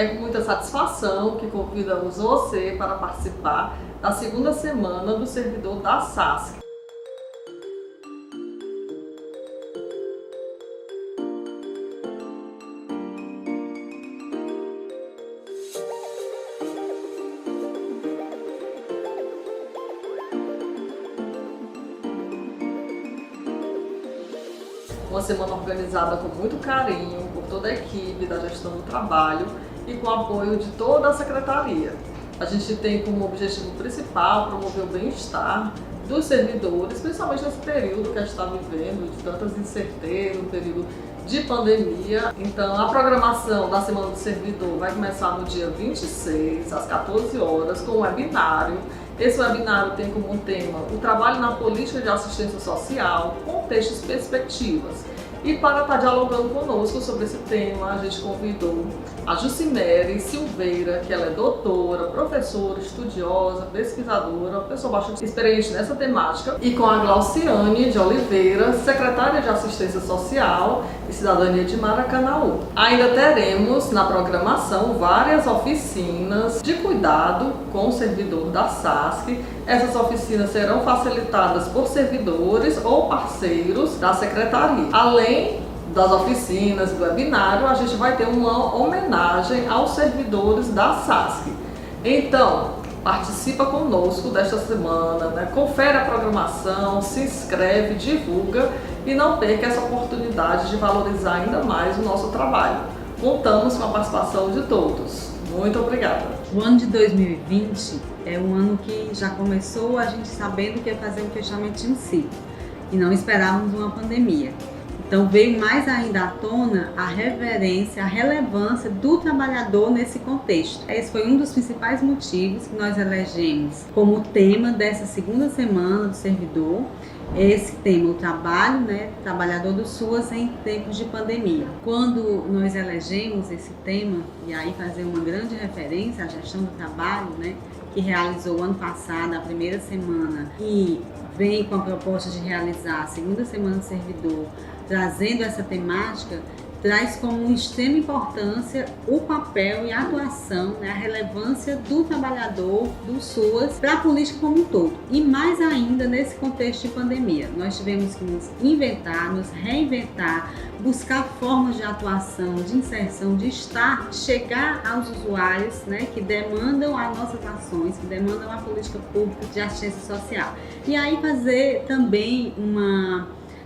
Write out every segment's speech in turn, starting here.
É com muita satisfação que convidamos você para participar da segunda semana do servidor da SASC. Uma semana organizada com muito carinho por toda a equipe da gestão do trabalho e com o apoio de toda a secretaria. A gente tem como objetivo principal promover o bem-estar dos servidores, principalmente nesse período que a gente está vivendo, de tantas incertezas, um período de pandemia. Então, a programação da Semana do Servidor vai começar no dia 26, às 14 horas, com um webinário. Esse webinário tem como tema o trabalho na política de assistência social, contextos e perspectivas. E para estar dialogando conosco sobre esse tema, a gente convidou a Jucimere Silveira, que ela é doutora, professora, estudiosa, pesquisadora, pessoa bastante experiente nessa temática, e com a Glauciane de Oliveira, secretária de Assistência Social e Cidadania de Maracanaú. Ainda teremos na programação várias oficinas de cuidado com o servidor da SASC. Essas oficinas serão facilitadas por servidores ou parceiros da secretaria. Além das oficinas, do webinário, a gente vai ter uma homenagem aos servidores da SASC. Então, participa conosco desta semana, né? Confere a programação, se inscreve, divulga e não perca essa oportunidade de valorizar ainda mais o nosso trabalho. Contamos com a participação de todos. Muito obrigada. O ano de 2020 é um ano que já começou a gente sabendo que ia fazer um fechamento de um ciclo e não esperávamos uma pandemia. Então veio mais ainda à tona a reverência, a relevância do trabalhador nesse contexto. Esse foi um dos principais motivos que nós elegemos como tema dessa segunda semana do servidor. Esse tema, o trabalho, né, trabalhador do SUAS em tempos de pandemia. Quando nós elegemos esse tema, e aí fazer uma grande referência à gestão do trabalho, né, que realizou ano passado a primeira semana e vem com a proposta de realizar a segunda semana do servidor, trazendo essa temática, traz como extrema importância o papel e a atuação, né, a relevância do trabalhador, do SUAS, para a política como um todo. E mais ainda nesse contexto de pandemia. Nós tivemos que nos inventar, nos reinventar, buscar formas de atuação, de inserção, de chegar aos usuários, né, que demandam as nossas ações, que demandam a política pública de assistência social. E aí fazer também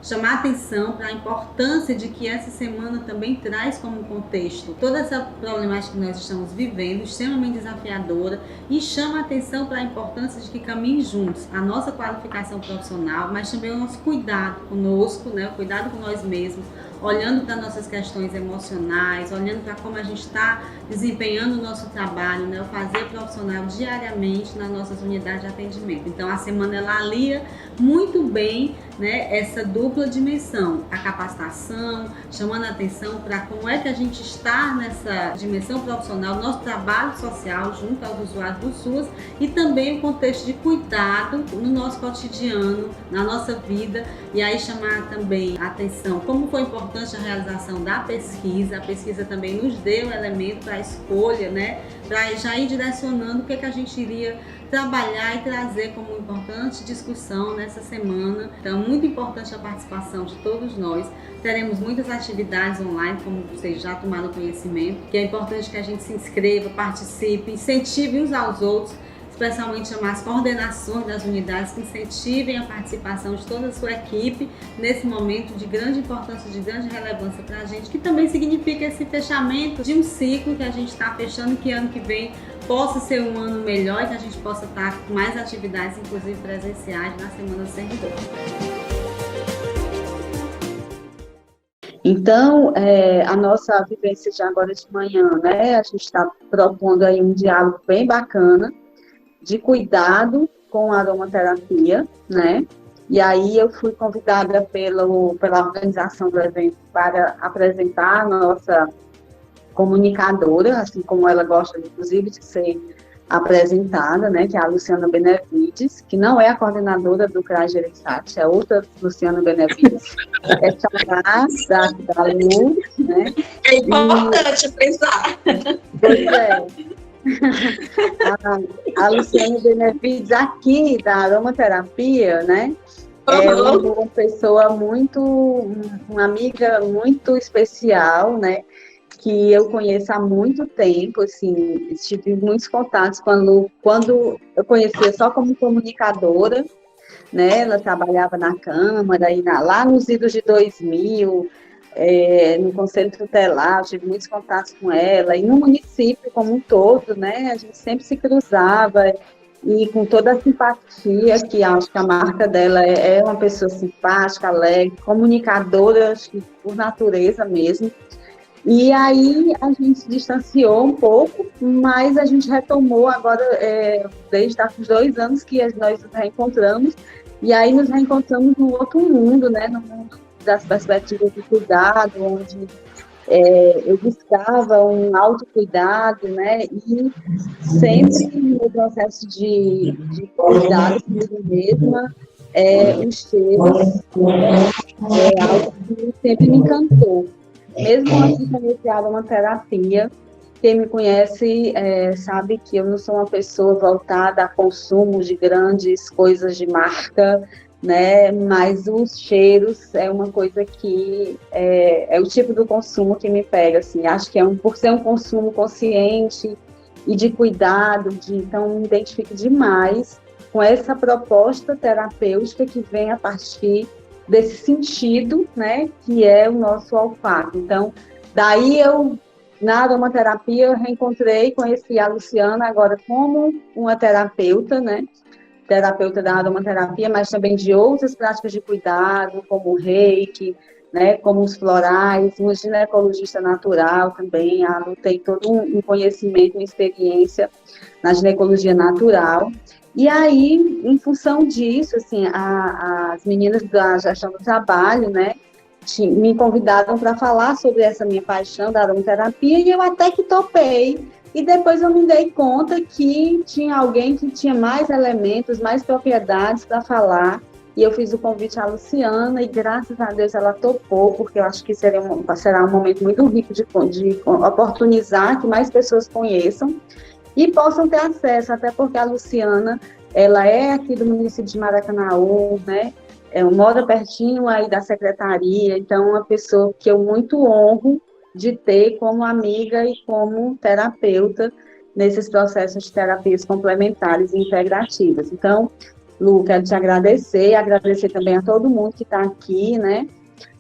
chamar atenção para a importância de que essa semana também traz como contexto toda essa problemática que nós estamos vivendo, extremamente desafiadora, e chama atenção para a importância de que caminhem juntos a nossa qualificação profissional, mas também o nosso cuidado conosco, né, o cuidado com nós mesmos, olhando para nossas questões emocionais, olhando para como a gente está desempenhando o nosso trabalho, né, o fazer profissional diariamente nas nossas unidades de atendimento. Então a semana ela alia muito bem, né, essa dupla dimensão, a capacitação, chamando a atenção para como é que a gente está nessa dimensão profissional, nosso trabalho social junto aos usuários do SUAS, e também o contexto de cuidado no nosso cotidiano, na nossa vida, e aí chamar também a atenção como foi importante a realização da pesquisa. A pesquisa também nos deu elemento para a escolha, né, para já ir direcionando o que a gente iria trabalhar e trazer como importante discussão nessa semana. Então, muito importante a participação de todos nós. Teremos muitas atividades online, como vocês já tomaram conhecimento, que é importante que a gente se inscreva, participe, incentive uns aos outros, especialmente chamar as coordenações das unidades que incentivem a participação de toda a sua equipe nesse momento de grande importância, de grande relevância para a gente, que também significa esse fechamento de um ciclo que a gente está fechando, que ano que vem possa ser um ano melhor e que a gente possa estar com mais atividades, inclusive presenciais, na Semana do Servidor. Então, a nossa vivência de agora de manhã, né, a gente está propondo aí um diálogo bem bacana, de cuidado com a aromaterapia, né? E aí eu fui convidada pela organização do evento para apresentar a nossa comunicadora, assim como ela gosta, inclusive, de ser apresentada, né, que é a Luciana Benevides, que não é a coordenadora do CRAS Gereissati, é outra Luciana Benevides, é chamada da Lu, né? É importante frisar. Pois é. A Luciana Benevides aqui da aromaterapia, né? É uma pessoa uma amiga muito especial, né? Que eu conheço há muito tempo, assim, tive muitos contatos quando eu conhecia só como comunicadora, né? Ela trabalhava na Câmara, lá nos idos de 2000, no Conselho Tutelar, eu tive muitos contatos com ela, e no município como um todo, né? A gente sempre se cruzava, e com toda a simpatia, que acho que a marca dela é uma pessoa simpática, alegre, comunicadora, acho que por natureza mesmo. E aí a gente se distanciou um pouco, mas a gente retomou agora, desde há uns 2 anos que nós nos reencontramos, e aí nos reencontramos no outro mundo, né, no mundo das perspectivas de cuidado, onde eu buscava um autocuidado, né, e sempre no processo de cuidado comigo mesma, os cheiros é algo que sempre me encantou. Mesmo antes de conhecer a aromaterapia, quem me conhece sabe que eu não sou uma pessoa voltada a consumo de grandes coisas de marca, né? Mas os cheiros é uma coisa que é o tipo do consumo que me pega, assim. Acho que por ser um consumo consciente e de cuidado, então me identifico demais com essa proposta terapêutica que vem a partir desse sentido, né, que é o nosso olfato. Então, daí na aromaterapia, eu reencontrei, conheci a Luciana agora como uma terapeuta, né, terapeuta da aromaterapia, mas também de outras práticas de cuidado, como o reiki, né, como os florais, uma ginecologista natural também, a Lu tem todo um conhecimento, uma experiência na ginecologia natural. E aí, em função disso, assim, as meninas da gestão do trabalho, né, me convidaram para falar sobre essa minha paixão da aromaterapia, e eu até que topei. E depois eu me dei conta que tinha alguém que tinha mais elementos, mais propriedades para falar, e eu fiz o convite à Luciana, e graças a Deus ela topou, porque eu acho que será um momento muito rico de oportunizar que mais pessoas conheçam e possam ter acesso, até porque a Luciana, ela é aqui do município de Maracanaú, né? Mora pertinho aí da secretaria, então é uma pessoa que eu muito honro de ter como amiga e como terapeuta nesses processos de terapias complementares e integrativas. Então, Lu, quero te agradecer também a todo mundo que está aqui, né?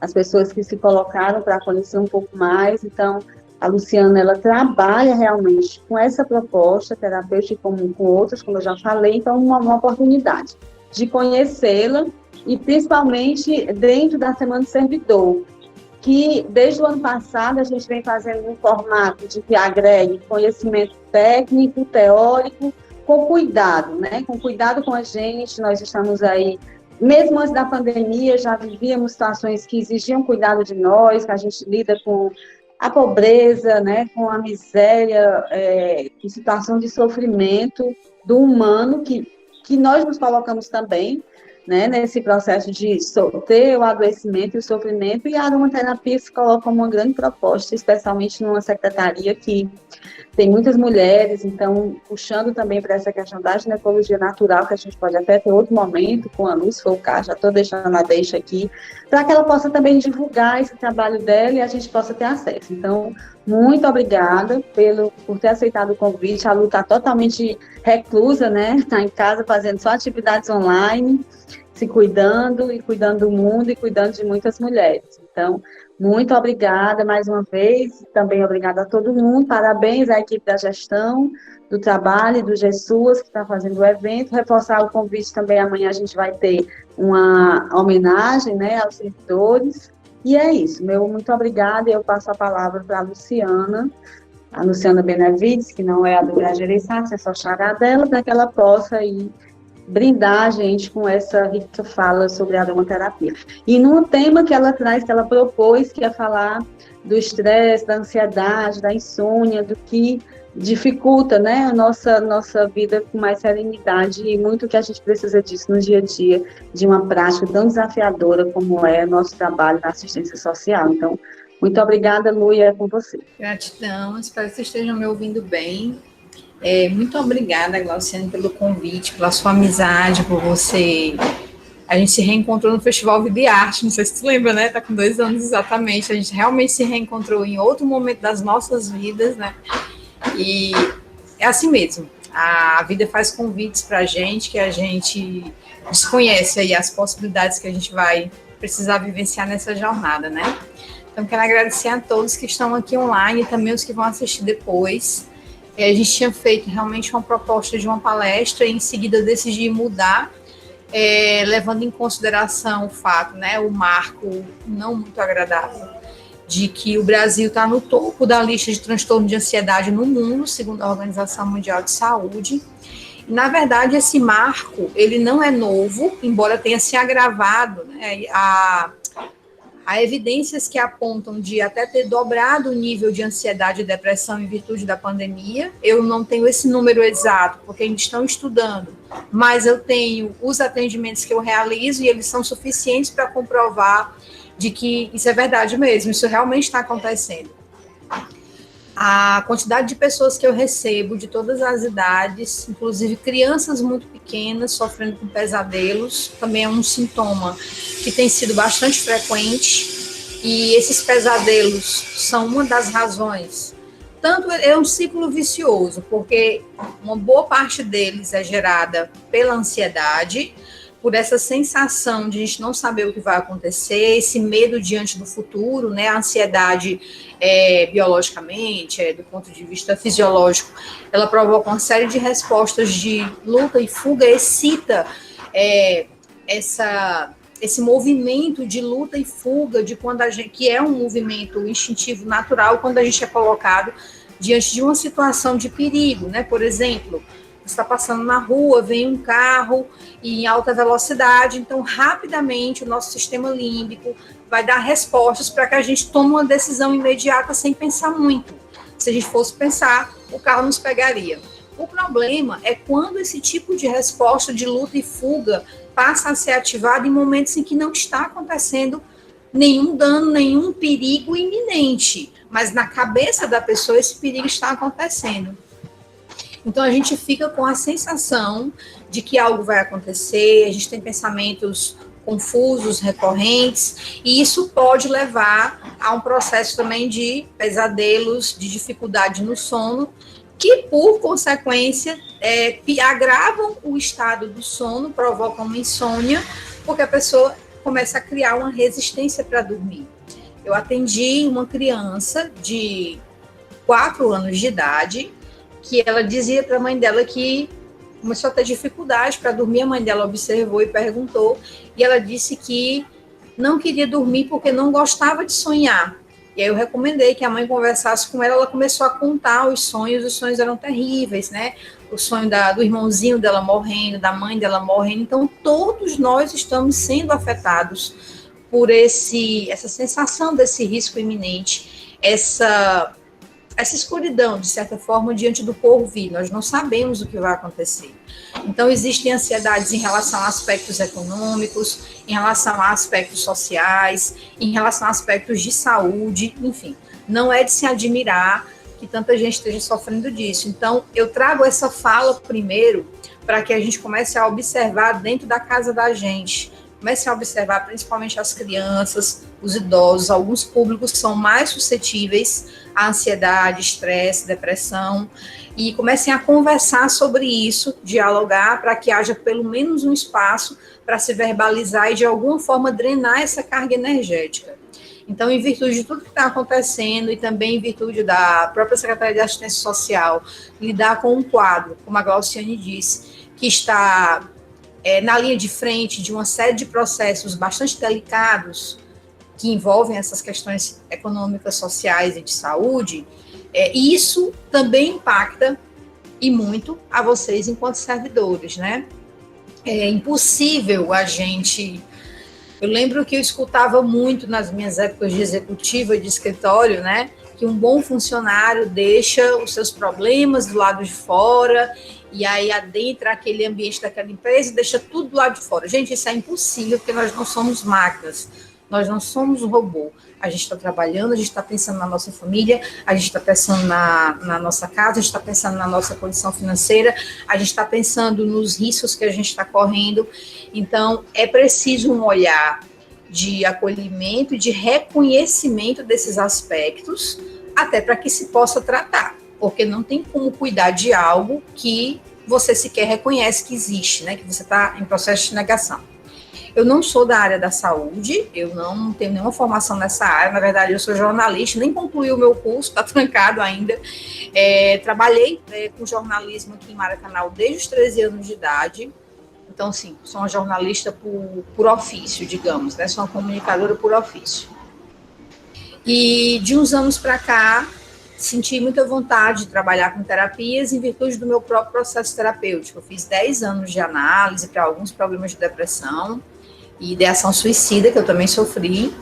As pessoas que se colocaram para conhecer um pouco mais. Então, a Luciana, ela trabalha realmente com essa proposta terapêutica com outras, como eu já falei, então uma oportunidade de conhecê-la, e principalmente dentro da Semana do Servidor, que desde o ano passado a gente vem fazendo um formato de que agregue conhecimento técnico, teórico, com cuidado, né? Com cuidado com a gente. Nós estamos aí, mesmo antes da pandemia, já vivíamos situações que exigiam cuidado de nós, que a gente lida com a pobreza, né, com a miséria, em situação de sofrimento do humano, que nós nos colocamos também, né, nesse processo de ter o adoecimento e o sofrimento, e a aromaterapia se coloca como uma grande proposta, especialmente numa secretaria que tem muitas mulheres, então, puxando também para essa questão da ginecologia natural, que a gente pode até ter outro momento com a Luz Focar, já estou deixando a deixa aqui, para que ela possa também divulgar esse trabalho dela e a gente possa ter acesso. Então, muito obrigada por ter aceitado o convite. A Lu está totalmente reclusa, né? Está em casa fazendo só atividades online, se cuidando e cuidando do mundo e cuidando de muitas mulheres. Então, muito obrigada mais uma vez, também obrigada a todo mundo, parabéns à equipe da gestão, do trabalho e do GESUAS que está fazendo o evento, reforçar o convite também, amanhã a gente vai ter uma homenagem, né, aos servidores, e é isso, muito obrigada, e eu passo a palavra para a Luciana Benevides, que não é a do Gereissati, é só xará dela, para que ela possa aí brindar a gente com essa rica fala sobre a aromaterapia. E num tema que ela traz, que ela propôs, que é falar do estresse, da ansiedade, da insônia, do que dificulta, né, a nossa vida com mais serenidade, e muito que a gente precisa disso no dia a dia, de uma prática tão desafiadora como é o nosso trabalho na assistência social. Então, muito obrigada, Lu, e é com você. Gratidão, espero que vocês estejam me ouvindo bem. Muito obrigada, Glauciane, pelo convite, pela sua amizade, por você. A gente se reencontrou no Festival Vida e Arte, não sei se tu lembra, né? Tá com 2 anos exatamente. A gente realmente se reencontrou em outro momento das nossas vidas, né? E é assim mesmo. A vida faz convites pra gente que a gente desconhece aí as possibilidades que a gente vai precisar vivenciar nessa jornada, né? Então, quero agradecer a todos que estão aqui online e também os que vão assistir depois. A gente tinha feito realmente uma proposta de uma palestra e em seguida decidi mudar, levando em consideração o fato, né, o marco não muito agradável de que o Brasil está no topo da lista de transtorno de ansiedade no mundo, segundo a Organização Mundial de Saúde. E, na verdade, esse marco, ele não é novo, embora tenha se agravado, né, há evidências que apontam de até ter dobrado o nível de ansiedade e depressão em virtude da pandemia. Eu não tenho esse número exato, porque ainda estão estudando, mas eu tenho os atendimentos que eu realizo e eles são suficientes para comprovar de que isso é verdade mesmo, isso realmente está acontecendo. A quantidade de pessoas que eu recebo, de todas as idades, inclusive crianças muito pequenas, sofrendo com pesadelos, também é um sintoma que tem sido bastante frequente, e esses pesadelos são uma das razões. Tanto é um ciclo vicioso, porque uma boa parte deles é gerada pela ansiedade, por essa sensação de a gente não saber o que vai acontecer, esse medo diante do futuro, né? A ansiedade, biologicamente, do ponto de vista fisiológico, ela provoca uma série de respostas de luta e fuga, excita esse movimento de luta e fuga, de quando a gente, que é um movimento instintivo natural, quando a gente é colocado diante de uma situação de perigo, né? Por exemplo, você está passando na rua, vem um carro em alta velocidade, então rapidamente o nosso sistema límbico vai dar respostas para que a gente tome uma decisão imediata sem pensar muito. Se a gente fosse pensar, o carro nos pegaria. O problema é quando esse tipo de resposta de luta e fuga passa a ser ativado em momentos em que não está acontecendo nenhum dano, nenhum perigo iminente, mas na cabeça da pessoa esse perigo está acontecendo. Então, a gente fica com a sensação de que algo vai acontecer, a gente tem pensamentos confusos, recorrentes, e isso pode levar a um processo também de pesadelos, de dificuldade no sono, que, por consequência, agravam o estado do sono, provocam uma insônia, porque a pessoa começa a criar uma resistência para dormir. Eu atendi uma criança de 4 anos de idade, que ela dizia para a mãe dela que começou a ter dificuldade para dormir. A mãe dela observou e perguntou, e ela disse que não queria dormir porque não gostava de sonhar. E aí eu recomendei que a mãe conversasse com ela, ela começou a contar os sonhos eram terríveis, né? O sonho do irmãozinho dela morrendo, da mãe dela morrendo. Então, todos nós estamos sendo afetados por essa sensação desse risco iminente, essa escuridão, de certa forma, diante do porvir. Nós não sabemos o que vai acontecer. Então, existem ansiedades em relação a aspectos econômicos, em relação a aspectos sociais, em relação a aspectos de saúde, enfim. Não é de se admirar que tanta gente esteja sofrendo disso. Então, eu trago essa fala primeiro para que a gente comece a observar dentro da casa da gente. Comece a observar principalmente as crianças, os idosos, alguns públicos que são mais suscetíveis à ansiedade, estresse, depressão, e comecem a conversar sobre isso, dialogar, para que haja pelo menos um espaço para se verbalizar e de alguma forma drenar essa carga energética. Então, em virtude de tudo que está acontecendo e também em virtude da própria Secretaria de Assistência Social, lidar com um quadro, como a Glauciane disse, que está na linha de frente de uma série de processos bastante delicados que envolvem essas questões econômicas, sociais e de saúde, isso também impacta e muito a vocês enquanto servidores, né? É impossível a gente... Eu lembro que eu escutava muito nas minhas épocas de executiva de escritório, né? Que um bom funcionário deixa os seus problemas do lado de fora e aí adentra aquele ambiente daquela empresa e deixa tudo do lado de fora. Gente, isso é impossível, porque nós não somos máquinas, nós não somos um robô. A gente está trabalhando, a gente está pensando na nossa família, a gente está pensando na nossa casa, a gente está pensando na nossa condição financeira, a gente está pensando nos riscos que a gente está correndo. Então, é preciso um olhar de acolhimento e de reconhecimento desses aspectos, até para que se possa tratar, porque não tem como cuidar de algo que você sequer reconhece que existe, né? Que você está em processo de negação. Eu não sou da área da saúde, eu não tenho nenhuma formação nessa área, na verdade eu sou jornalista, nem concluí o meu curso, está trancado ainda. Trabalhei com jornalismo aqui em Maracanã desde os 13 anos de idade, então, sim, sou uma jornalista por ofício, digamos, né? Sou uma comunicadora por ofício. E de uns anos para cá, senti muita vontade de trabalhar com terapias em virtude do meu próprio processo terapêutico. Eu fiz 10 anos de análise para alguns problemas de depressão e ideação suicida, que eu também sofri.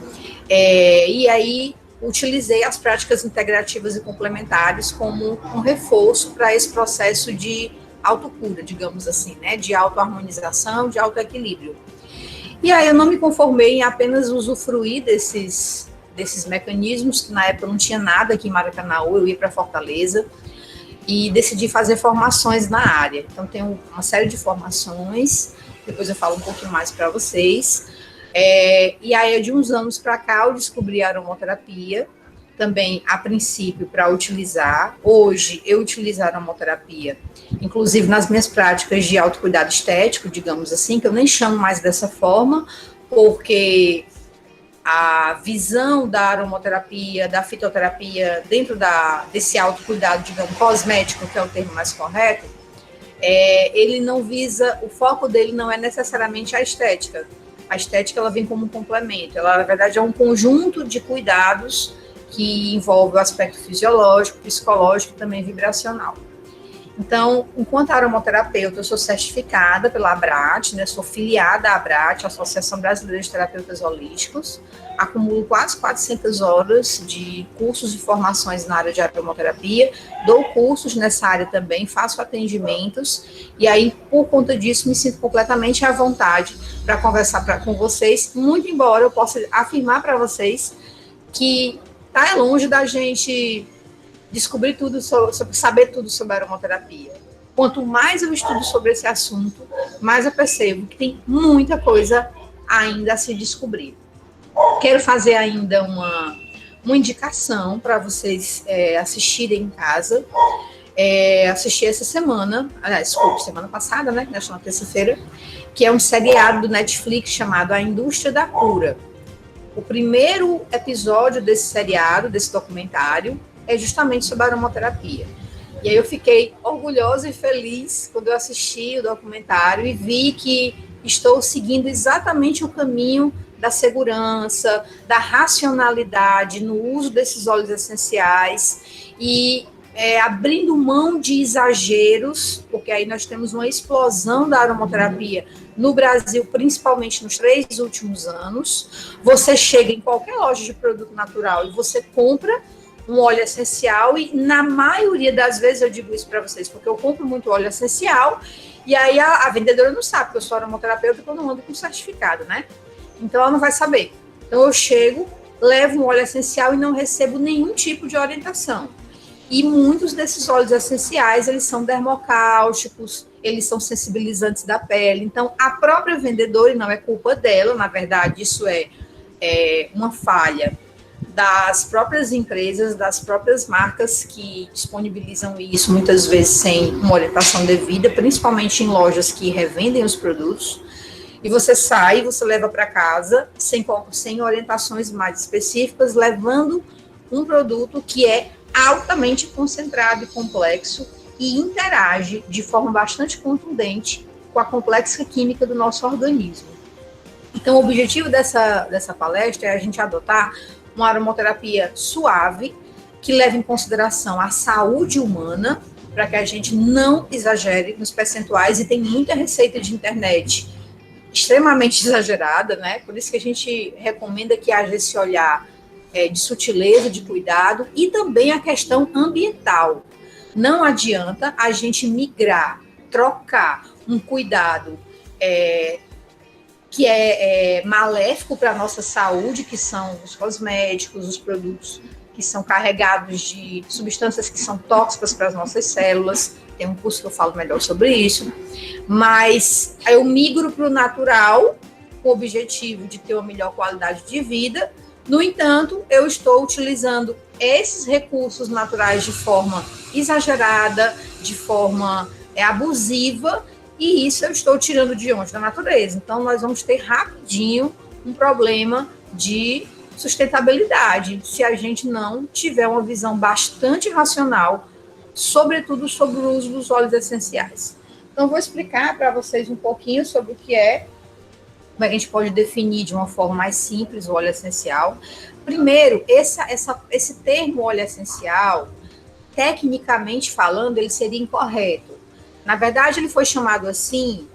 E aí, utilizei as práticas integrativas e complementares como um reforço para esse processo de autocura, digamos assim, né, de autoharmonização, de autoequilíbrio. E aí eu não me conformei em apenas usufruir desses mecanismos, que na época não tinha nada aqui em Maracanã, eu ia para Fortaleza, e decidi fazer formações na área. Então, tenho uma série de formações, depois eu falo um pouquinho mais para vocês. E aí, de uns anos para cá, eu descobri a aromaterapia, também, a princípio, para utilizar. Hoje, eu utilizo a aromaterapia, inclusive nas minhas práticas de autocuidado estético, digamos assim, que eu nem chamo mais dessa forma, porque a visão da aromaterapia, da fitoterapia, dentro desse autocuidado, digamos, cosmético, que é o termo mais correto, ele não visa, o foco dele não é necessariamente a estética. A estética, ela vem como um complemento. Ela, na verdade, é um conjunto de cuidados que envolve o aspecto fisiológico, psicológico e também vibracional. Então, enquanto aromaterapeuta, eu sou certificada pela ABRAT, né, sou filiada à ABRAT, Associação Brasileira de Terapeutas Holísticos, acumulo quase 400 horas de cursos e formações na área de aromaterapia, dou cursos nessa área também, faço atendimentos, e aí, por conta disso, me sinto completamente à vontade para conversar com vocês, muito embora eu possa afirmar para vocês que está longe da gente descobrir tudo saber tudo sobre a aromaterapia. Quanto mais eu estudo sobre esse assunto, mais eu percebo que tem muita coisa ainda a se descobrir. Quero fazer ainda uma indicação para vocês assistirem em casa. Assisti essa semana, semana passada, né, na terça-feira, que é um seriado do Netflix chamado A Indústria da Cura. O primeiro episódio desse seriado, desse documentário, é justamente sobre a aromaterapia. E aí eu fiquei orgulhosa e feliz quando eu assisti o documentário e vi que estou seguindo exatamente o caminho da segurança, da racionalidade no uso desses óleos essenciais e abrindo mão de exageros, porque aí nós temos uma explosão da aromaterapia no Brasil, principalmente nos 3 últimos anos. Você chega em qualquer loja de produto natural e você compra um óleo essencial e na maioria das vezes, eu digo isso para vocês, porque eu compro muito óleo essencial e aí a vendedora não sabe que eu sou aromaterapeuta quando eu ando com certificado, né? Então ela não vai saber. Então eu chego, levo um óleo essencial e não recebo nenhum tipo de orientação. E muitos desses óleos essenciais, eles são dermocáusticos, eles são sensibilizantes da pele. Então, a própria vendedora, e não é culpa dela, na verdade, isso é uma falha das próprias empresas, das próprias marcas que disponibilizam isso, muitas vezes sem uma orientação devida, principalmente em lojas que revendem os produtos. E você sai, você leva para casa, sem orientações mais específicas, levando um produto que é altamente concentrado e complexo e interage de forma bastante contundente com a complexa química do nosso organismo. Então, o objetivo dessa palestra é a gente adotar uma aromaterapia suave, que leva em consideração a saúde humana, para que a gente não exagere nos percentuais, e tem muita receita de internet extremamente exagerada, né? Por isso que a gente recomenda que haja esse olhar de sutileza, de cuidado, e também a questão ambiental. Não adianta a gente migrar, trocar um cuidado que é maléfico para a nossa saúde, que são os cosméticos, os produtos que são carregados de substâncias que são tóxicas para as nossas células. Tem um curso que eu falo melhor sobre isso. Mas eu migro para o natural, com o objetivo de ter uma melhor qualidade de vida. No entanto, eu estou utilizando esses recursos naturais de forma exagerada, de forma abusiva, e isso eu estou tirando de onde? Da natureza. Então, nós vamos ter rapidinho um problema de sustentabilidade, se a gente não tiver uma visão bastante racional, sobretudo sobre o uso dos óleos essenciais. Então, vou explicar para vocês um pouquinho sobre o que é, como a gente pode definir de uma forma mais simples o óleo essencial. Primeiro, esse termo óleo essencial, tecnicamente falando, ele seria incorreto. Na verdade, ele foi chamado assim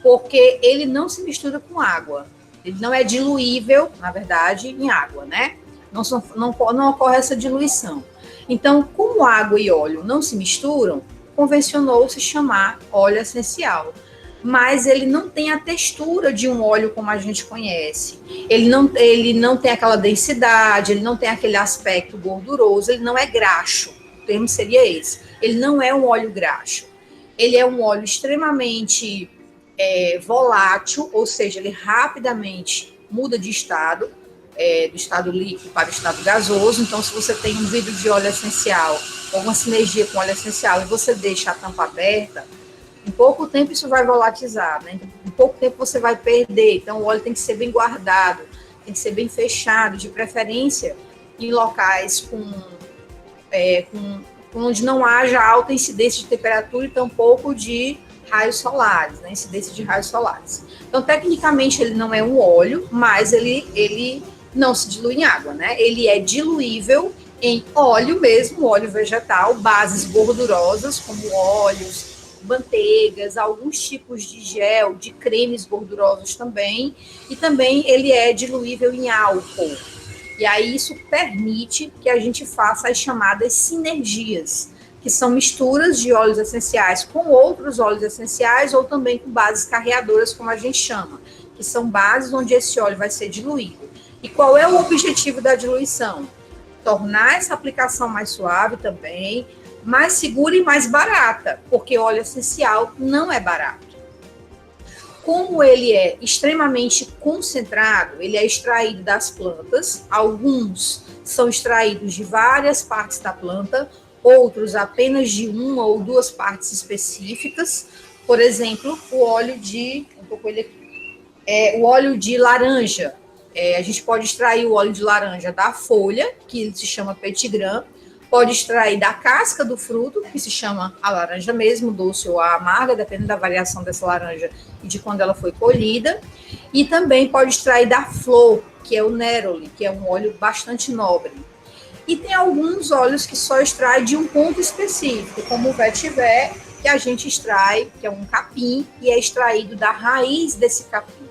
porque ele não se mistura com água. Ele não é diluível, na verdade, em água, né? Não ocorre essa diluição. Então, como água e óleo não se misturam, convencionou-se chamar óleo essencial. Mas ele não tem a textura de um óleo como a gente conhece. Ele não tem aquela densidade, ele não tem aquele aspecto gorduroso, ele não é graxo. O termo seria esse. Ele não é um óleo graxo. Ele é um óleo extremamente volátil, ou seja, ele rapidamente muda de estado, do estado líquido para o estado gasoso. Então, se você tem um vidro de óleo essencial, alguma sinergia com óleo essencial, e você deixa a tampa aberta, em pouco tempo isso vai volatilizar, né? Em pouco tempo você vai perder. Então, o óleo tem que ser bem guardado, tem que ser bem fechado, de preferência em locais onde não haja alta incidência de temperatura e tampouco de raios solares, né? Incidência de raios solares. Então, tecnicamente, ele não é um óleo, mas ele não se dilui em água, né? Ele é diluível em óleo mesmo, óleo vegetal, bases gordurosas, como óleos, manteigas, alguns tipos de gel, de cremes gordurosos também, e também ele é diluível em álcool. E aí isso permite que a gente faça as chamadas sinergias, que são misturas de óleos essenciais com outros óleos essenciais ou também com bases carreadoras, como a gente chama, que são bases onde esse óleo vai ser diluído. E qual é o objetivo da diluição? Tornar essa aplicação mais suave também, mais segura e mais barata, porque óleo essencial não é barato. Como ele é extremamente concentrado, ele é extraído das plantas, alguns são extraídos de várias partes da planta, outros apenas de uma ou duas partes específicas. Por exemplo, o óleo de laranja. A gente pode extrair o óleo de laranja da folha, que se chama petigram, pode extrair da casca do fruto, que se chama a laranja mesmo, doce ou amarga, dependendo da variação dessa laranja e de quando ela foi colhida. E também pode extrair da flor, que é o neroli, que é um óleo bastante nobre. E tem alguns óleos que só extrai de um ponto específico, como o vetiver, que a gente extrai, que é um capim, e é extraído da raiz desse capim.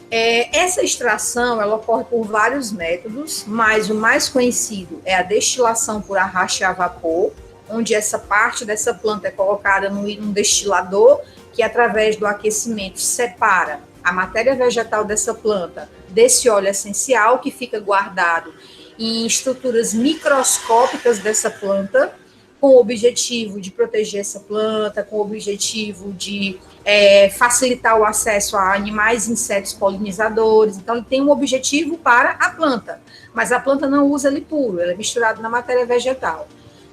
Essa extração, ela ocorre por vários métodos, mas o mais conhecido é a destilação por arraste a vapor, onde essa parte dessa planta é colocada num destilador, que através do aquecimento separa a matéria vegetal dessa planta desse óleo essencial, que fica guardado em estruturas microscópicas dessa planta, com o objetivo de proteger essa planta, com o objetivo de facilitar o acesso a animais e insetos polinizadores. Então, ele tem um objetivo para a planta, mas a planta não usa ele puro, ele é misturado na matéria vegetal.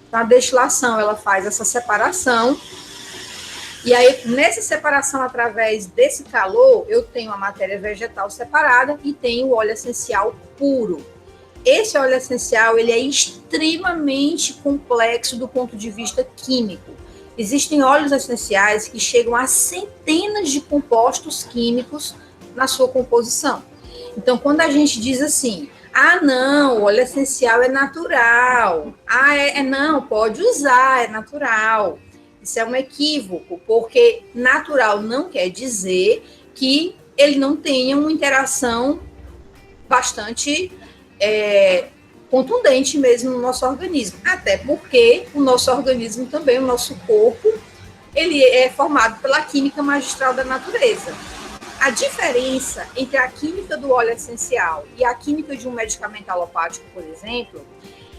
Então, a destilação, ela faz essa separação, e aí, nessa separação, através desse calor, eu tenho a matéria vegetal separada e tenho o óleo essencial puro. Esse óleo essencial, ele é extremamente complexo do ponto de vista químico. Existem óleos essenciais que chegam a centenas de compostos químicos na sua composição. Então, quando a gente diz assim, Ah, não, o óleo essencial é natural. Ah, não, pode usar, é natural. Isso é um equívoco, porque natural não quer dizer que ele não tenha uma interação bastante contundente mesmo no nosso organismo. Até porque o nosso organismo também, o nosso corpo, ele é formado pela química magistral da natureza. A diferença entre a química do óleo essencial e a química de um medicamento alopático, por exemplo,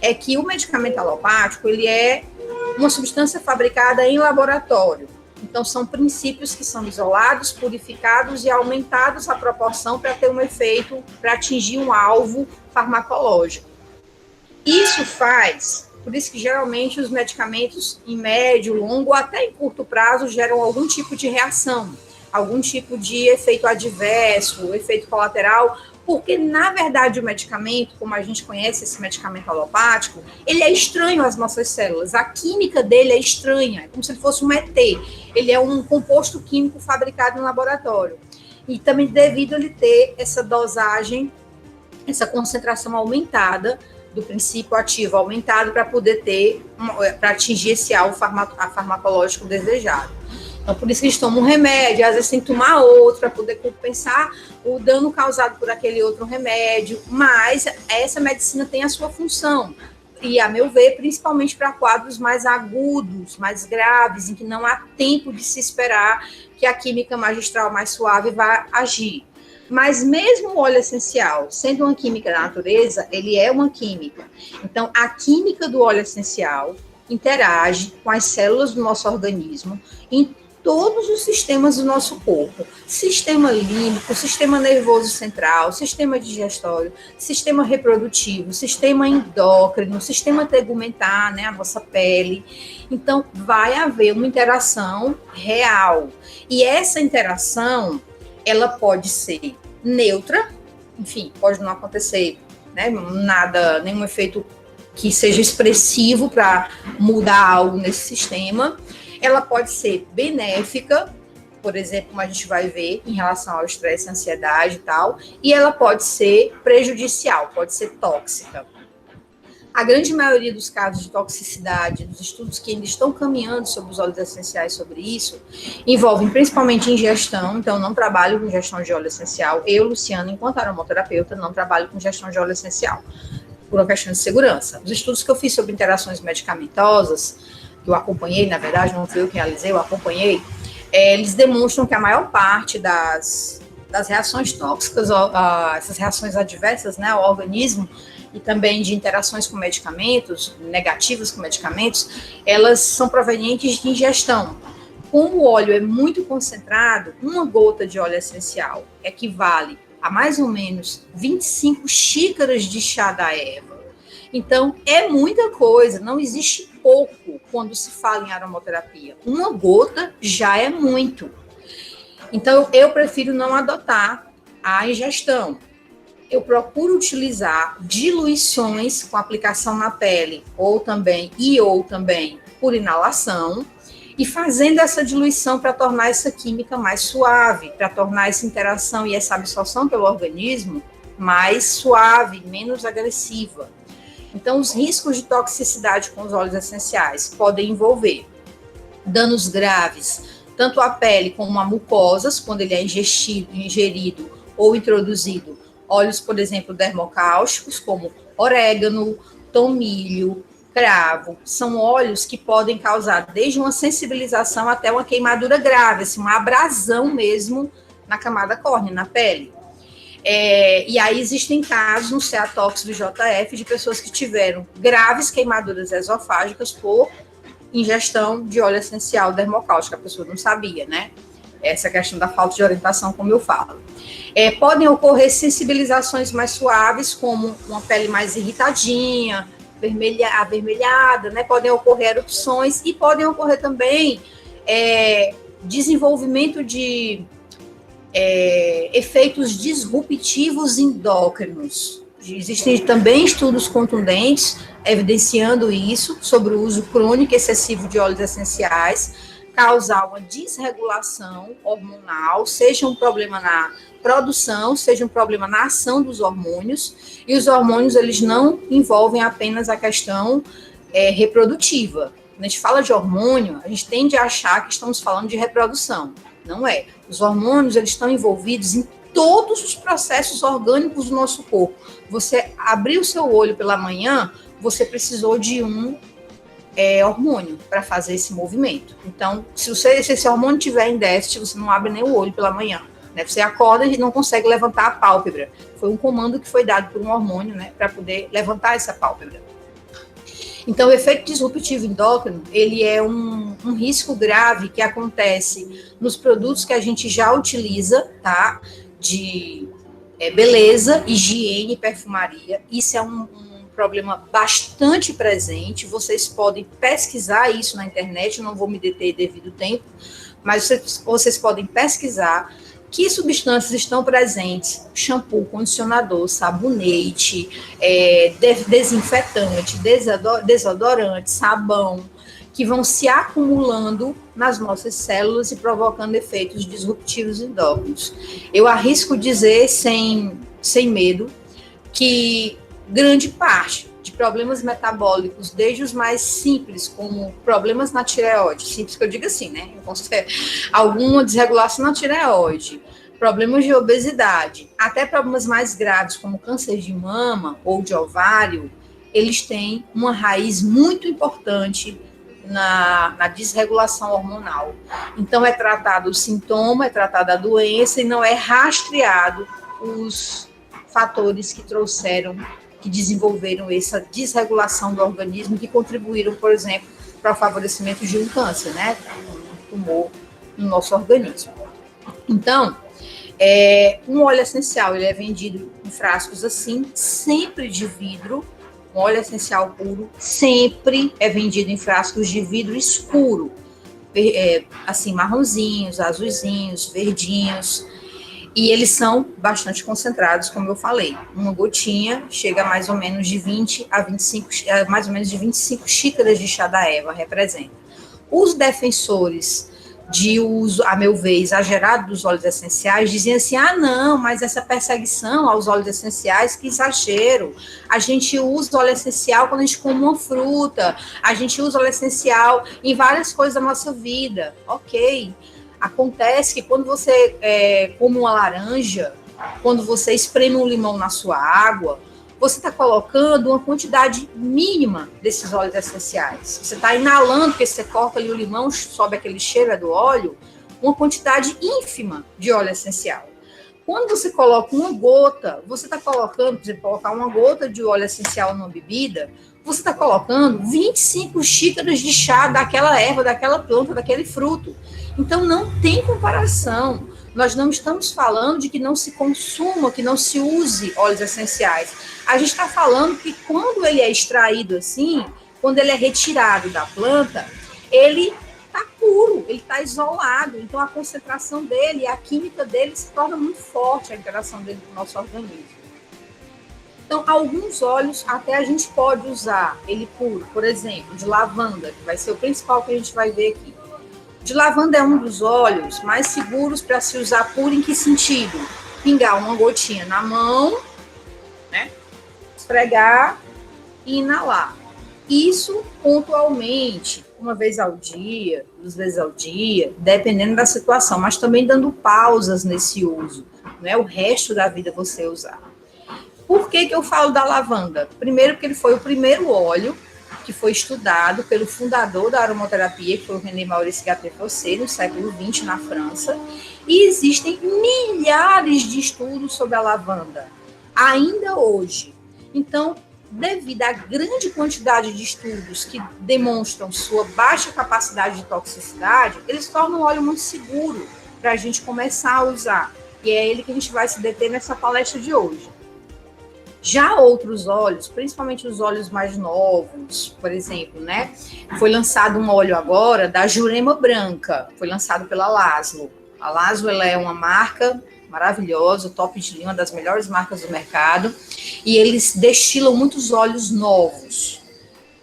é que o medicamento alopático ele é uma substância fabricada em laboratório. Então, são princípios que são isolados, purificados e aumentados à proporção para ter um efeito, para atingir um alvo farmacológico. Isso faz, por isso que geralmente os medicamentos em médio, longo ou até em curto prazo geram algum tipo de reação, algum tipo de efeito adverso, efeito colateral, porque, na verdade, o medicamento, como a gente conhece esse medicamento alopático, ele é estranho às nossas células. A química dele é estranha, é como se ele fosse um ET. Ele é um composto químico fabricado em laboratório. E também devido a ele ter essa dosagem, essa concentração aumentada, do princípio ativo aumentado, para poder ter, para atingir esse alvo farmacológico desejado. Então, por isso que eles tomam um remédio, às vezes tem que tomar outro para poder compensar o dano causado por aquele outro remédio, mas essa medicina tem a sua função. E, a meu ver, principalmente para quadros mais agudos, mais graves, em que não há tempo de se esperar que a química magistral mais suave vá agir. Mas mesmo o óleo essencial, sendo uma química da natureza, ele é uma química. Então, a química do óleo essencial interage com as células do nosso organismo em todos os sistemas do nosso corpo. Sistema límbico, sistema nervoso central, sistema digestório, sistema reprodutivo, sistema endócrino, sistema tegumentar, né, a nossa pele. Então, vai haver uma interação real. E essa interação, ela pode ser neutra, enfim, pode não acontecer, né, nada, nenhum efeito que seja expressivo para mudar algo nesse sistema. Ela pode ser benéfica, por exemplo, como a gente vai ver em relação ao estresse, ansiedade e tal, e ela pode ser prejudicial, pode ser tóxica. A grande maioria dos casos de toxicidade, dos estudos que ainda estão caminhando sobre os óleos essenciais sobre isso, envolvem principalmente ingestão, então eu não trabalho com ingestão de óleo essencial. Eu, Luciana, enquanto aromaterapeuta, não trabalho com ingestão de óleo essencial, por uma questão de segurança. Os estudos que eu fiz sobre interações medicamentosas, que eu acompanhei, na verdade, não fui eu que realizei, eu acompanhei, eles demonstram que a maior parte das reações tóxicas, essas reações adversas, né, ao organismo, e também de interações com medicamentos, negativas com medicamentos, elas são provenientes de ingestão. Como o óleo é muito concentrado, uma gota de óleo essencial equivale a mais ou menos 25 xícaras de chá da erva. Então, é muita coisa, não existe pouco quando se fala em aromaterapia. Uma gota já é muito. Então, eu prefiro não adotar a ingestão. Eu procuro utilizar diluições com aplicação na pele, ou também por inalação, e fazendo essa diluição para tornar essa química mais suave, para tornar essa interação e essa absorção pelo organismo mais suave, menos agressiva. Então, os riscos de toxicidade com os óleos essenciais podem envolver danos graves, tanto à pele como a mucosas, quando ele é ingerido ou introduzido. Óleos, por exemplo, dermocáusticos, como orégano, tomilho, cravo, são óleos que podem causar desde uma sensibilização até uma queimadura grave, assim, uma abrasão mesmo na camada córnea, na pele. E aí existem casos no CEATOX do JF de pessoas que tiveram graves queimaduras esofágicas por ingestão de óleo essencial dermocáustico, a pessoa não sabia, né? Essa questão da falta de orientação, como eu falo. Podem ocorrer sensibilizações mais suaves, como uma pele mais irritadinha, avermelhada, né? Podem ocorrer erupções e podem ocorrer também desenvolvimento de efeitos disruptivos endócrinos. Existem também estudos contundentes evidenciando isso, sobre o uso crônico excessivo de óleos essenciais, causar uma desregulação hormonal, seja um problema produção, seja um problema na ação dos hormônios, e os hormônios, eles não envolvem apenas a questão reprodutiva. Quando a gente fala de hormônio, a gente tende a achar que estamos falando de reprodução. Não é. Os hormônios, eles estão envolvidos em todos os processos orgânicos do nosso corpo. Você abriu o seu olho pela manhã, você precisou de um hormônio para fazer esse movimento. Então, se esse hormônio estiver em déficit, você não abre nem o olho pela manhã. Né? Você acorda e não consegue levantar a pálpebra. Foi um comando que foi dado por um hormônio, né, para poder levantar essa pálpebra. Então, o efeito disruptivo endócrino, ele é um risco grave que acontece nos produtos que a gente já utiliza, tá? De beleza, higiene e perfumaria. Isso é um problema bastante presente. Vocês podem pesquisar isso na internet, eu não vou me deter devido ao tempo, mas vocês podem pesquisar que substâncias estão presentes: shampoo, condicionador, sabonete, desinfetante, desodorante, sabão, que vão se acumulando nas nossas células e provocando efeitos disruptivos endócrinos. Eu arrisco dizer, sem medo, que grande parte de problemas metabólicos, desde os mais simples, como problemas na tireoide, simples que eu digo assim, né? Alguma desregulação na tireoide, problemas de obesidade, até problemas mais graves, como câncer de mama ou de ovário, eles têm uma raiz muito importante na desregulação hormonal. Então, é tratado o sintoma, é tratada a doença e não é rastreado os fatores que desenvolveram essa desregulação do organismo, que contribuíram, por exemplo, para o favorecimento de um câncer, né? Um tumor no nosso organismo. Então, um óleo essencial, ele é vendido em frascos assim, sempre de vidro. Um óleo essencial puro sempre é vendido em frascos de vidro escuro, assim, marronzinhos, azulzinhos, verdinhos. E eles são bastante concentrados, como eu falei. Uma gotinha chega a mais ou menos de 20 a 25, mais ou menos de 25 xícaras de chá da erva, representa. Os defensores de uso, a meu ver, exagerado dos óleos essenciais, diziam assim: não, mas essa perseguição aos óleos essenciais, que exagero. A gente usa óleo essencial quando a gente come uma fruta, a gente usa óleo essencial em várias coisas da nossa vida. Ok. Acontece que quando você come uma laranja, quando você espreme um limão na sua água, você está colocando uma quantidade mínima desses óleos essenciais. Você está inalando, porque você corta ali o limão, sobe aquele cheiro do óleo, uma quantidade ínfima de óleo essencial. Quando você coloca uma gota, você está colocando, por exemplo, colocar uma gota de óleo essencial numa bebida, você está colocando 25 xícaras de chá daquela erva, daquela planta, daquele fruto. Então, não tem comparação. Nós não estamos falando de que não se consuma, que não se use óleos essenciais. A gente está falando que quando ele é extraído assim, quando ele é retirado da planta, ele está puro, ele está isolado. Então, a concentração dele, a química dele se torna muito forte, a interação dele com o nosso organismo. Então, alguns óleos até a gente pode usar ele puro, por exemplo, de lavanda, que vai ser o principal que a gente vai ver aqui. De lavanda é um dos óleos mais seguros para se usar puro. Em que sentido? Pingar uma gotinha na mão, né? Esfregar e inalar. Isso pontualmente, uma vez ao dia, 2 vezes ao dia, dependendo da situação, mas também dando pausas nesse uso, não é o resto da vida você usar. Por que eu falo da lavanda? Primeiro, porque ele foi o primeiro óleo que foi estudado pelo fundador da aromaterapia, que foi o René Maurice Gattefossé, no século XX, na França, e existem milhares de estudos sobre a lavanda, ainda hoje. Então, devido à grande quantidade de estudos que demonstram sua baixa capacidade de toxicidade, eles tornam o óleo muito seguro para a gente começar a usar. E é ele que a gente vai se deter nessa palestra de hoje. Já outros óleos, principalmente os óleos mais novos, por exemplo, né? Foi lançado um óleo agora da Jurema Branca, foi lançado pela Laszlo. A Laszlo, ela é uma marca maravilhosa, top de linha, uma das melhores marcas do mercado, e eles destilam muitos óleos novos,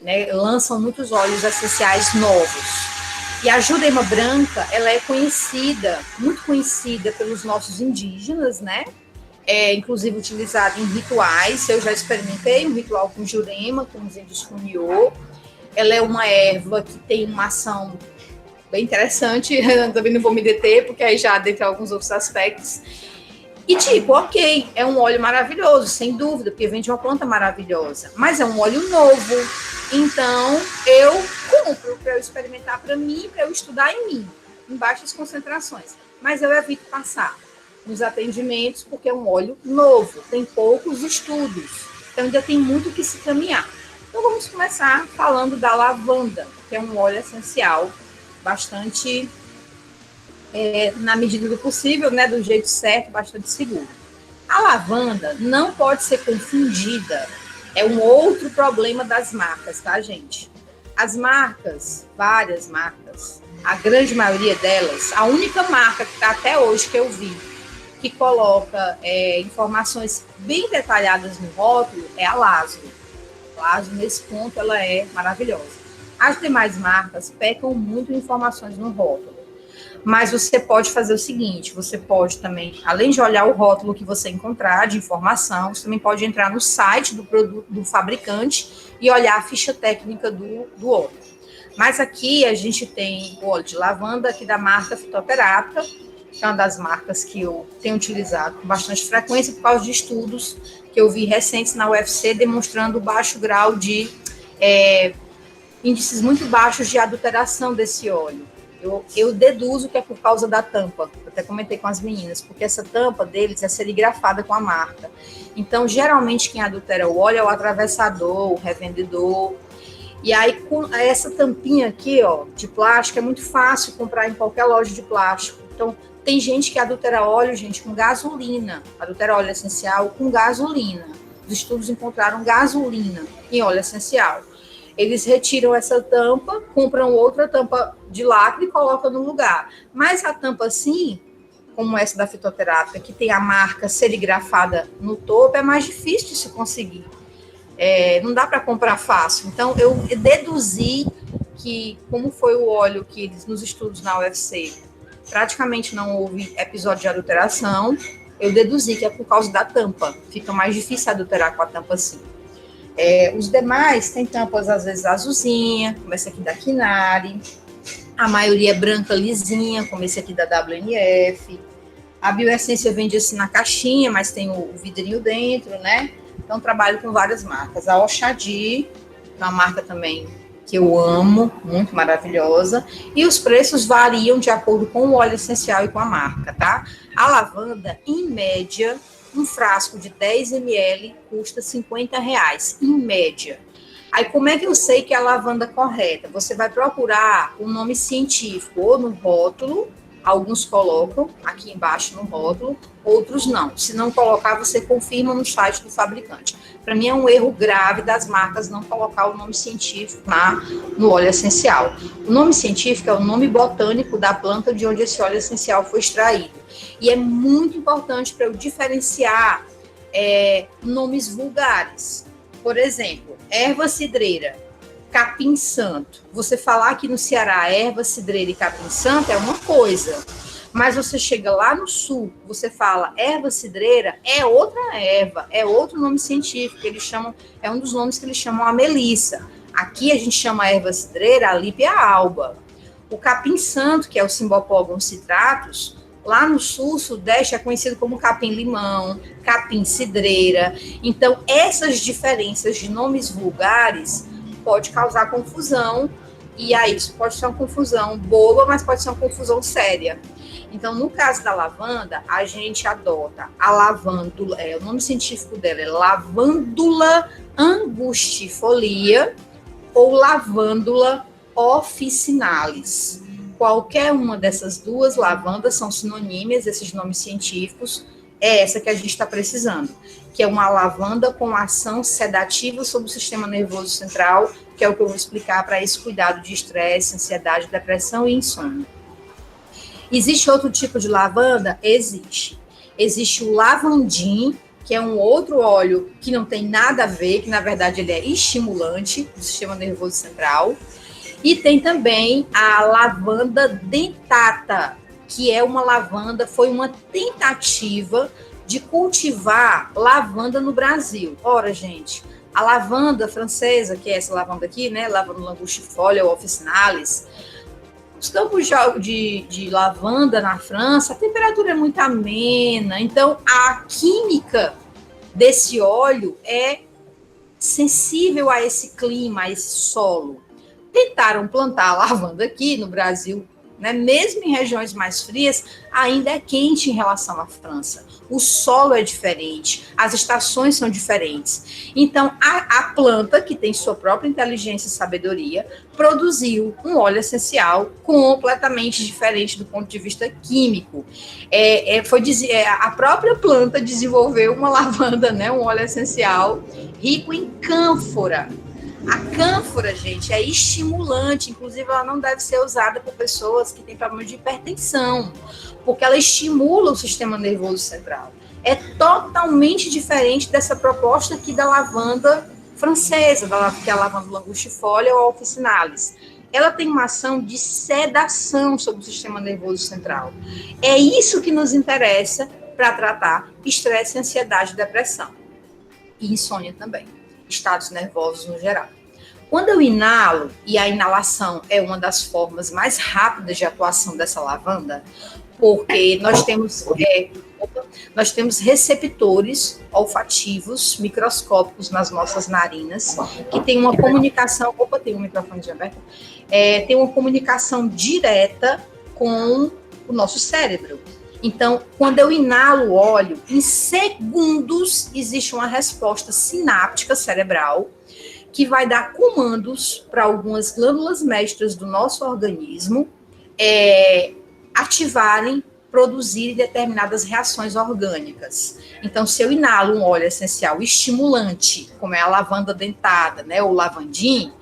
né? Lançam muitos óleos essenciais novos. E a jurema branca, ela é conhecida, muito conhecida pelos nossos indígenas, né? É, inclusive utilizada em rituais. Eu já experimentei um ritual com jurema, com os índios Funiô. Ela é uma erva que tem uma ação bem interessante, também não vou me deter, porque aí já dentre alguns outros aspectos. E tipo, ok, é um óleo maravilhoso, sem dúvida, porque vem de uma planta maravilhosa, mas é um óleo novo, então eu compro para eu experimentar para mim, para eu estudar em mim, em baixas concentrações, mas eu evito passar nos atendimentos, porque é um óleo novo, tem poucos estudos, então ainda tem muito que se caminhar. Então vamos começar falando da lavanda, que é um óleo essencial, bastante, na medida do possível, né, do jeito certo, bastante seguro. A lavanda não pode ser confundida, é um outro problema das marcas, tá, gente? As marcas, várias marcas, a grande maioria delas, a única marca que está até hoje que eu vi, que coloca informações bem detalhadas no rótulo, é a Lazo. A Lazo, nesse ponto, ela é maravilhosa. As demais marcas pecam muito em informações no rótulo. Mas você pode fazer o seguinte, você pode também, além de olhar o rótulo que você encontrar de informação, você também pode entrar no site do produto do fabricante e olhar a ficha técnica do óleo. Mas aqui a gente tem o óleo de lavanda aqui da marca Fitoterápica, que é uma das marcas que eu tenho utilizado com bastante frequência por causa de estudos que eu vi recentes na UFC demonstrando baixo grau de índices muito baixos de adulteração desse óleo. Eu deduzo que é por causa da tampa, eu até comentei com as meninas, porque essa tampa deles é serigrafada com a marca. Então, geralmente, quem adultera o óleo é o atravessador, o revendedor. E aí, com essa tampinha aqui, ó, de plástico, é muito fácil comprar em qualquer loja de plástico. Então, tem gente que adultera óleo, gente, com gasolina, adultera óleo essencial com gasolina. Os estudos encontraram gasolina em óleo essencial. Eles retiram essa tampa, compram outra tampa de lacre e colocam no lugar. Mas a tampa assim, como essa da Fitoterápica, que tem a marca serigrafada no topo, é mais difícil de se conseguir. Não dá para comprar fácil. Então, eu deduzi que, como foi o óleo que eles, nos estudos na UFC, praticamente não houve episódio de adulteração, eu deduzi que é por causa da tampa. Fica mais difícil adulterar com a tampa assim. Os demais tem tampas, às vezes, azulzinha, como esse aqui da Kinari. A maioria é branca lisinha, como esse aqui da WNF. A Bioessência vende assim na caixinha, mas tem o vidrinho dentro, né? Então, trabalho com várias marcas. A Oxadi, que é uma marca também que eu amo, muito maravilhosa. E os preços variam de acordo com o óleo essencial e com a marca, tá? A lavanda, em média, um frasco de 10 ml custa R$50, em média. Aí, como é que eu sei que é a lavanda correta? Você vai procurar o nome científico ou no rótulo, alguns colocam aqui embaixo no rótulo, outros não. Se não colocar, você confirma no site do fabricante. Para mim é um erro grave das marcas não colocar o nome científico no óleo essencial. O nome científico é o nome botânico da planta de onde esse óleo essencial foi extraído. E é muito importante para eu diferenciar nomes vulgares. Por exemplo, erva cidreira, capim santo. Você falar aqui no Ceará erva cidreira e capim santo é uma coisa, mas você chega lá no sul, você fala erva cidreira, é outra erva, é outro nome científico, eles chamam, é um dos nomes que eles chamam a melissa. Aqui a gente chama a erva cidreira a Lípia alba. O capim santo, que é o Cymbopogon citratus, lá no sul, sudeste, é conhecido como capim-limão, capim-cidreira. Então, essas diferenças de nomes vulgares pode causar confusão, e aí isso pode ser uma confusão boba, mas pode ser uma confusão séria. Então, no caso da lavanda, a gente adota a lavândula, o nome científico dela é Lavandula angustifolia ou Lavandula officinalis. Qualquer uma dessas duas lavandas são sinonímias, esses nomes científicos, é essa que a gente está precisando, que é uma lavanda com ação sedativa sobre o sistema nervoso central, que é o que eu vou explicar para esse cuidado de estresse, ansiedade, depressão e insônia. Existe outro tipo de lavanda? Existe. Existe o lavandim, que é um outro óleo que não tem nada a ver, que na verdade ele é estimulante do sistema nervoso central. E tem também a lavanda dentata, que é uma lavanda, foi uma tentativa de cultivar lavanda no Brasil. Ora, gente, a lavanda francesa, que é essa lavanda aqui, né, lavanda langustifolia ou officinalis, os campos de lavanda na França, a temperatura é muito amena, então a química desse óleo é sensível a esse clima, a esse solo. Tentaram plantar a lavanda aqui no Brasil, né? Mesmo em regiões mais frias, ainda é quente em relação à França. O solo é diferente, as estações são diferentes. Então, a planta, que tem sua própria inteligência e sabedoria, produziu um óleo essencial completamente diferente do ponto de vista químico. A própria planta desenvolveu uma lavanda, né? Um óleo essencial rico em cânfora. A cânfora, gente, é estimulante, inclusive ela não deve ser usada por pessoas que têm problema de hipertensão, porque ela estimula o sistema nervoso central. É totalmente diferente dessa proposta aqui da lavanda francesa, que é a lavanda langustifolia ou officinalis. Ela tem uma ação de sedação sobre o sistema nervoso central. É isso que nos interessa para tratar estresse, ansiedade e depressão. E insônia também. Estados nervosos no geral. Quando eu inalo, e a inalação é uma das formas mais rápidas de atuação dessa lavanda, porque nós temos receptores olfativos microscópicos nas nossas narinas, que tem uma comunicação, tem um microfone de aberto, tem uma comunicação direta com o nosso cérebro. Então, quando eu inalo o óleo, em segundos existe uma resposta sináptica cerebral que vai dar comandos para algumas glândulas mestras do nosso organismo ativarem, produzirem determinadas reações orgânicas. Então, se eu inalo um óleo essencial estimulante, como é a lavanda dentada, né, ou lavandim,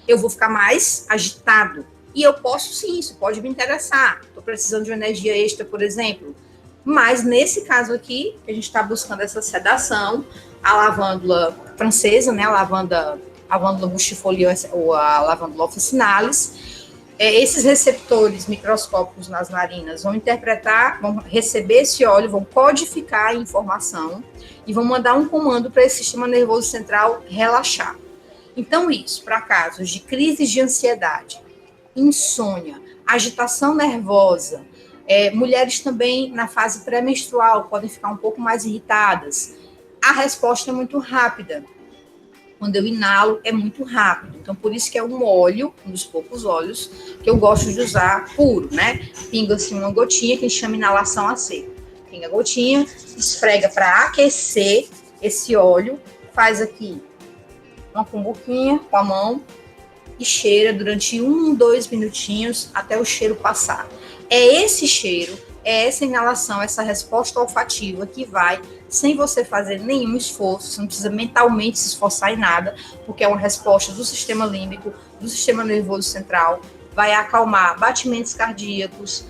eu vou ficar mais agitado. E eu posso sim, isso pode me interessar. Estou precisando de uma energia extra, por exemplo. Mas nesse caso aqui, a gente está buscando essa sedação, a lavândula francesa, né, a lavanda langustifolia ou a lavândula officinalis, esses receptores microscópicos nas narinas vão interpretar, vão receber esse óleo, vão codificar a informação e vão mandar um comando para esse sistema nervoso central relaxar. Então, isso, para casos de crises de ansiedade, insônia, agitação nervosa, mulheres também na fase pré-menstrual podem ficar um pouco mais irritadas. A resposta é muito rápida. Quando eu inalo, é muito rápido. Então, por isso que é um óleo, um dos poucos óleos, que eu gosto de usar puro, né? Pinga assim uma gotinha, que a gente chama inalação a seco. Pinga a gotinha, esfrega para aquecer esse óleo, faz aqui uma cumbuquinha com a mão e cheira durante 2 minutinhos até o cheiro passar. É esse cheiro, é essa inalação, essa resposta olfativa que vai, sem você fazer nenhum esforço, você não precisa mentalmente se esforçar em nada, porque é uma resposta do sistema límbico, do sistema nervoso central, vai acalmar batimentos cardíacos,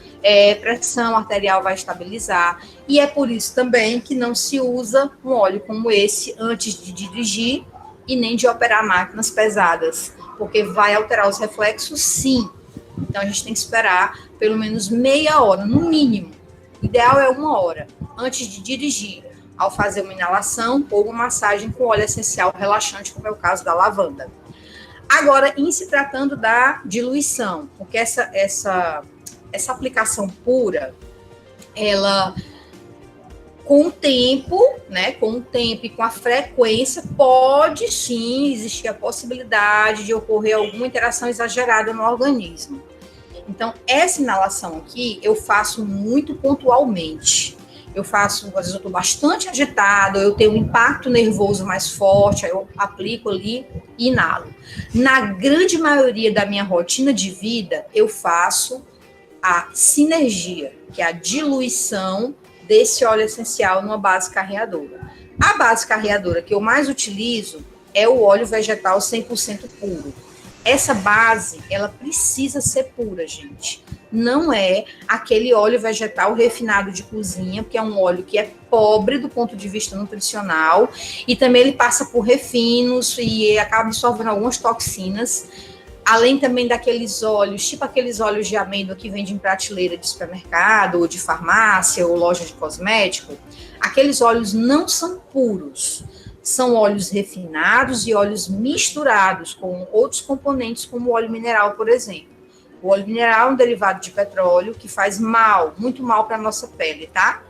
pressão arterial vai estabilizar, e é por isso também que não se usa um óleo como esse antes de dirigir e nem de operar máquinas pesadas, porque vai alterar os reflexos, sim. Então, a gente tem que esperar pelo menos meia hora, no mínimo. O ideal é 1 hora, antes de dirigir, ao fazer uma inalação ou uma massagem com óleo essencial relaxante, como é o caso da lavanda. Agora, em se tratando da diluição, porque essa aplicação pura, ela, com o tempo, né, e com a frequência, pode sim existir a possibilidade de ocorrer alguma interação exagerada no organismo. Então, essa inalação aqui, eu faço muito pontualmente. Eu faço, às vezes eu estou bastante agitado, eu tenho um impacto nervoso mais forte, aí eu aplico ali e inalo. Na grande maioria da minha rotina de vida, eu faço a sinergia, que é a diluição desse óleo essencial numa base carreadora. A base carreadora que eu mais utilizo é o óleo vegetal 100% puro. Essa base, ela precisa ser pura, gente. Não é aquele óleo vegetal refinado de cozinha, porque é um óleo que é pobre do ponto de vista nutricional e também ele passa por refinos e acaba absorvendo algumas toxinas. Além também daqueles óleos, tipo aqueles óleos de amêndoa que vendem em prateleira de supermercado, ou de farmácia, ou loja de cosmético, aqueles óleos não são puros. São óleos refinados e óleos misturados com outros componentes, como o óleo mineral, por exemplo. O óleo mineral é um derivado de petróleo que faz mal, muito mal para a nossa pele, tá?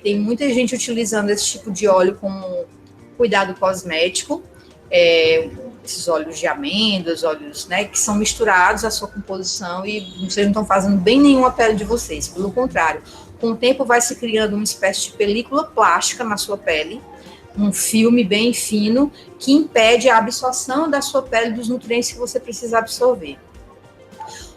Tem muita gente utilizando esse tipo de óleo como cuidado cosmético, esses óleos de amêndoas, óleos, né, que são misturados à sua composição e vocês não estão fazendo bem nenhum à pele de vocês. Pelo contrário, com o tempo vai se criando uma espécie de película plástica na sua pele, um filme bem fino que impede a absorção da sua pele dos nutrientes que você precisa absorver.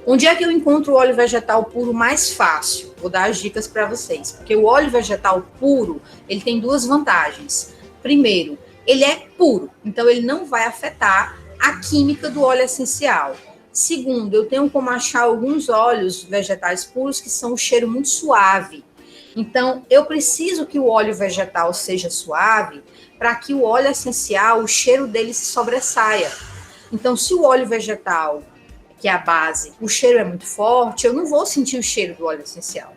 Onde é que eu encontro o óleo vegetal puro mais fácil? Vou dar as dicas para vocês. Porque o óleo vegetal puro, ele tem duas vantagens. Primeiro, ele é puro, então ele não vai afetar a química do óleo essencial. Segundo, eu tenho como achar alguns óleos vegetais puros que são um cheiro muito suave. Então, eu preciso que o óleo vegetal seja suave para que o óleo essencial, o cheiro dele se sobressaia. Então, se o óleo vegetal, que é a base, o cheiro é muito forte, eu não vou sentir o cheiro do óleo essencial.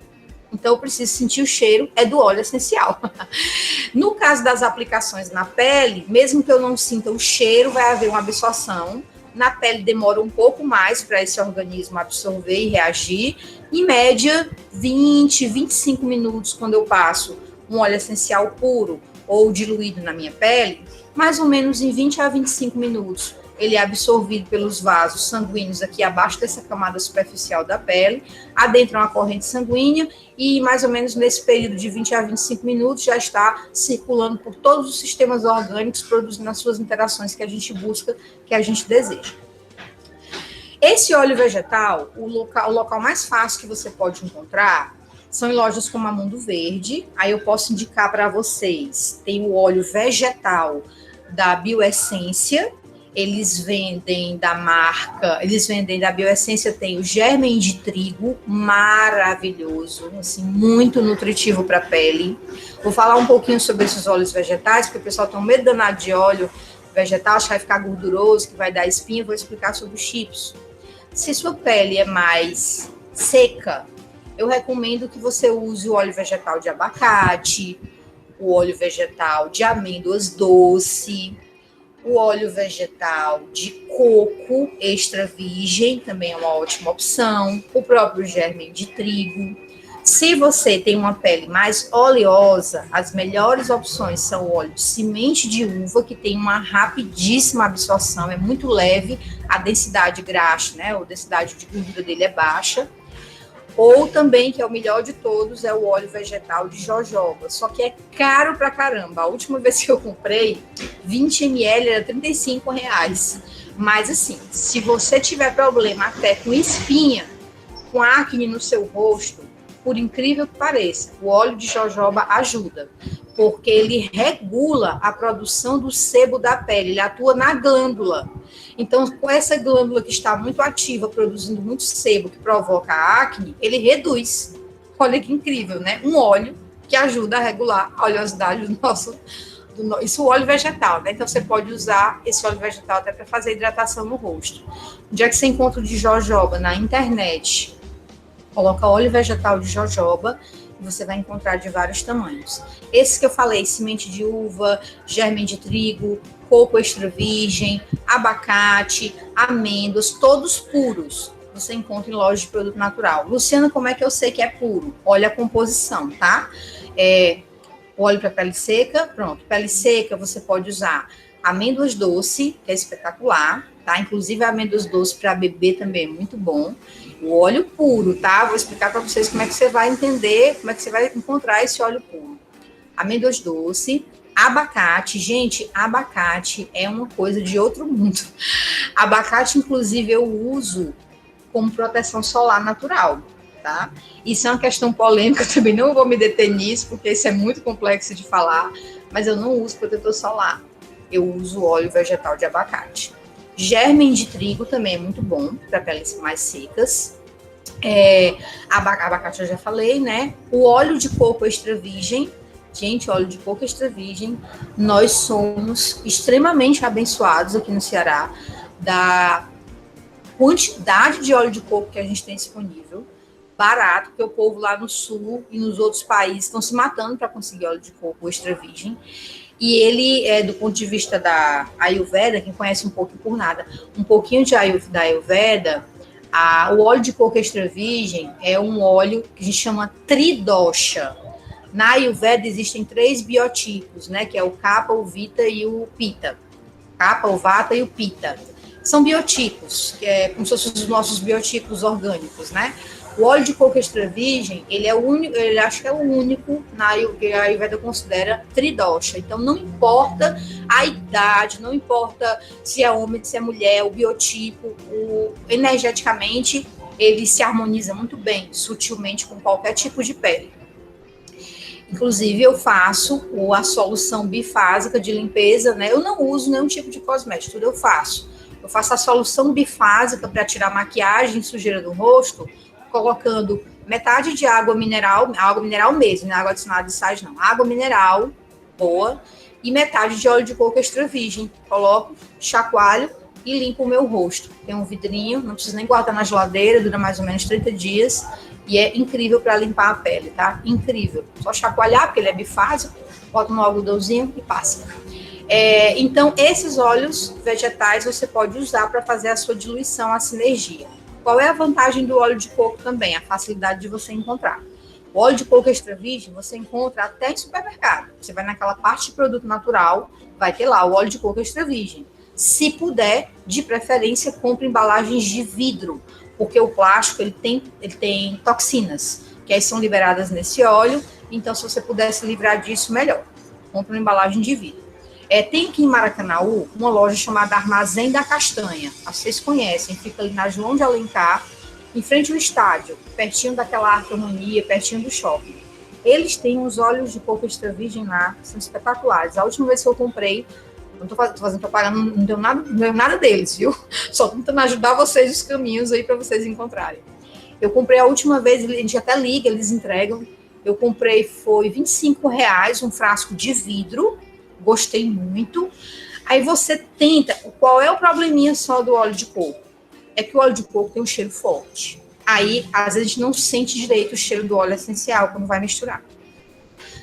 Então, eu preciso sentir o cheiro do óleo essencial. No caso das aplicações na pele, mesmo que eu não sinta o cheiro, vai haver uma absorção. Na pele demora um pouco mais para esse organismo absorver e reagir. Em média, 20, 25 minutos, quando eu passo um óleo essencial puro ou diluído na minha pele, mais ou menos em 20 a 25 minutos. Ele é absorvido pelos vasos sanguíneos aqui abaixo dessa camada superficial da pele, adentra uma corrente sanguínea e mais ou menos nesse período de 20 a 25 minutos já está circulando por todos os sistemas orgânicos, produzindo as suas interações que a gente busca, que a gente deseja. Esse óleo vegetal, o local mais fácil que você pode encontrar são em lojas como a Mundo Verde. Aí eu posso indicar para vocês, tem o óleo vegetal da Bioessência. Eles vendem da Bioessência, tem o germen de trigo, maravilhoso, assim, muito nutritivo para a pele. Vou falar um pouquinho sobre esses óleos vegetais, porque o pessoal tem um medo danado de óleo vegetal, acha que vai ficar gorduroso, que vai dar espinha. Vou explicar sobre os chips. Se sua pele é mais seca, eu recomendo que você use o óleo vegetal de abacate, o óleo vegetal de amêndoas doce, o óleo vegetal de coco extra virgem, também é uma ótima opção. O próprio germen de trigo. Se você tem uma pele mais oleosa, as melhores opções são o óleo de semente de uva, que tem uma rapidíssima absorção, é muito leve, a densidade graxa, né, a densidade de gordura dele é baixa. Ou também, que é o melhor de todos, é o óleo vegetal de jojoba. Só que é caro pra caramba. A última vez que eu comprei, 20 ml era R$35. Mas assim, se você tiver problema até com espinha, com acne no seu rosto, por incrível que pareça, o óleo de jojoba ajuda. Porque ele regula a produção do sebo da pele, ele atua na glândula. Então, com essa glândula que está muito ativa, produzindo muito sebo, que provoca acne, ele reduz. Olha que incrível, né? Um óleo que ajuda a regular a oleosidade do nosso... Isso é o óleo vegetal, né? Então, você pode usar esse óleo vegetal até para fazer hidratação no rosto. Onde é que você encontra o de jojoba? Na internet. Coloca óleo vegetal de jojoba e você vai encontrar de vários tamanhos. Esse que eu falei, semente de uva, germen de trigo, coco extra virgem, abacate, amêndoas, todos puros. Você encontra em loja de produto natural. Luciana, como é que eu sei que é puro? Olha a composição, tá? Óleo para pele seca, pronto. Pele seca, você pode usar amêndoas doce, que é espetacular, tá? Inclusive amêndoas doce para bebê também é muito bom. O óleo puro, tá? Vou explicar para vocês como é que você vai entender, como é que você vai encontrar esse óleo puro. Amêndoas doce, abacate. Gente, abacate é uma coisa de outro mundo. Abacate, inclusive, eu uso como proteção solar natural, tá? Isso é uma questão polêmica, também não vou me deter nisso, porque isso é muito complexo de falar, mas eu não uso protetor solar. Eu uso óleo vegetal de abacate. Germen de trigo também é muito bom para peles mais secas. Abacate eu já falei, né? O óleo de coco extra virgem. Gente, óleo de coco extra virgem. Nós somos extremamente abençoados aqui no Ceará quantidade de óleo de coco que a gente tem disponível, barato, porque o povo lá no sul e nos outros países estão se matando para conseguir óleo de coco extra virgem. E ele, do ponto de vista da Ayurveda, quem conhece um pouco por nada, um pouquinho da Ayurveda, o óleo de coco extra virgem é um óleo que a gente chama tridosha. Na Ayurveda existem 3 biotipos, né, que é o Kapha, o Vita e o Pitta. Kapha, o Vata e o Pitta. São biotipos, que é como se fossem os nossos biotipos orgânicos, né? O óleo de coco extra virgem, ele é o único, ele acho que é o único que a Ayurveda considera tridosha. Então não importa a idade, não importa se é homem, se é mulher, o biotipo, energeticamente ele se harmoniza muito bem, sutilmente com qualquer tipo de pele. Inclusive eu faço a solução bifásica de limpeza, né? Eu não uso nenhum tipo de cosmético, tudo eu faço. Eu faço a solução bifásica para tirar maquiagem e sujeira do rosto, colocando metade de água mineral mesmo, não é água adicionada de sais não, água mineral boa, e metade de óleo de coco extra virgem. Coloco, chacoalho e limpo o meu rosto. Tem um vidrinho, não precisa nem guardar na geladeira, dura mais ou menos 30 dias, e é incrível para limpar a pele, tá? Incrível. Só chacoalhar, porque ele é bifásico, bota no algodãozinho e passa. Então, esses óleos vegetais você pode usar para fazer a sua diluição, a sinergia. Qual é a vantagem do óleo de coco também? A facilidade de você encontrar. O óleo de coco extra virgem você encontra até em supermercado. Você vai naquela parte de produto natural, vai ter lá o óleo de coco extra virgem. Se puder, de preferência, compre embalagens de vidro, porque o plástico ele tem toxinas, que aí são liberadas nesse óleo. Então, se você puder se livrar disso, melhor. Compre uma embalagem de vidro. Tem aqui em Maracanaú uma loja chamada Armazém da Castanha. Vocês conhecem, fica ali na João de Alencar, em frente ao estádio, pertinho daquela Harmonia, pertinho do shopping. Eles têm uns óleos de coco extra virgem lá, são espetaculares. A última vez que eu comprei, não estou fazendo propaganda, não deu nada deles, viu? Só tentando ajudar vocês os caminhos aí para vocês encontrarem. Eu comprei a última vez, a gente até liga, eles entregam. Eu comprei, foi R$25, um frasco de vidro. Gostei muito. Aí você tenta. Qual é o probleminha só do óleo de coco? É que o óleo de coco tem um cheiro forte. Aí, às vezes, a gente não sente direito o cheiro do óleo essencial quando vai misturar.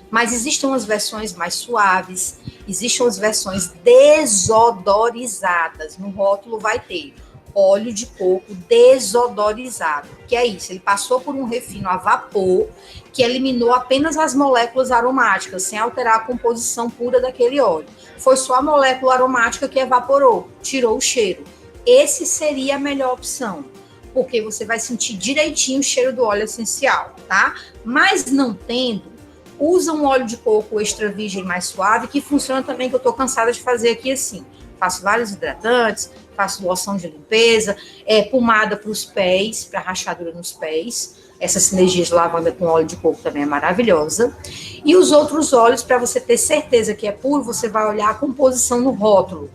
Mas existem umas versões mais suaves, existem umas versões desodorizadas. No rótulo vai ter óleo de coco desodorizado. Que é isso? Ele passou por um refino a vapor que eliminou apenas as moléculas aromáticas, sem alterar a composição pura daquele óleo. Foi só a molécula aromática que evaporou, tirou o cheiro. Esse seria a melhor opção, porque você vai sentir direitinho o cheiro do óleo essencial, tá? Mas não tendo, usa um óleo de coco extra virgem mais suave, que funciona também, que eu tô cansada de fazer aqui assim. Faço vários hidratantes, faço loção de limpeza, pomada para os pés, para rachadura nos pés. Essa sinergia de lavanda com óleo de coco também é maravilhosa. E os outros óleos, para você ter certeza que é puro, você vai olhar a composição no rótulo.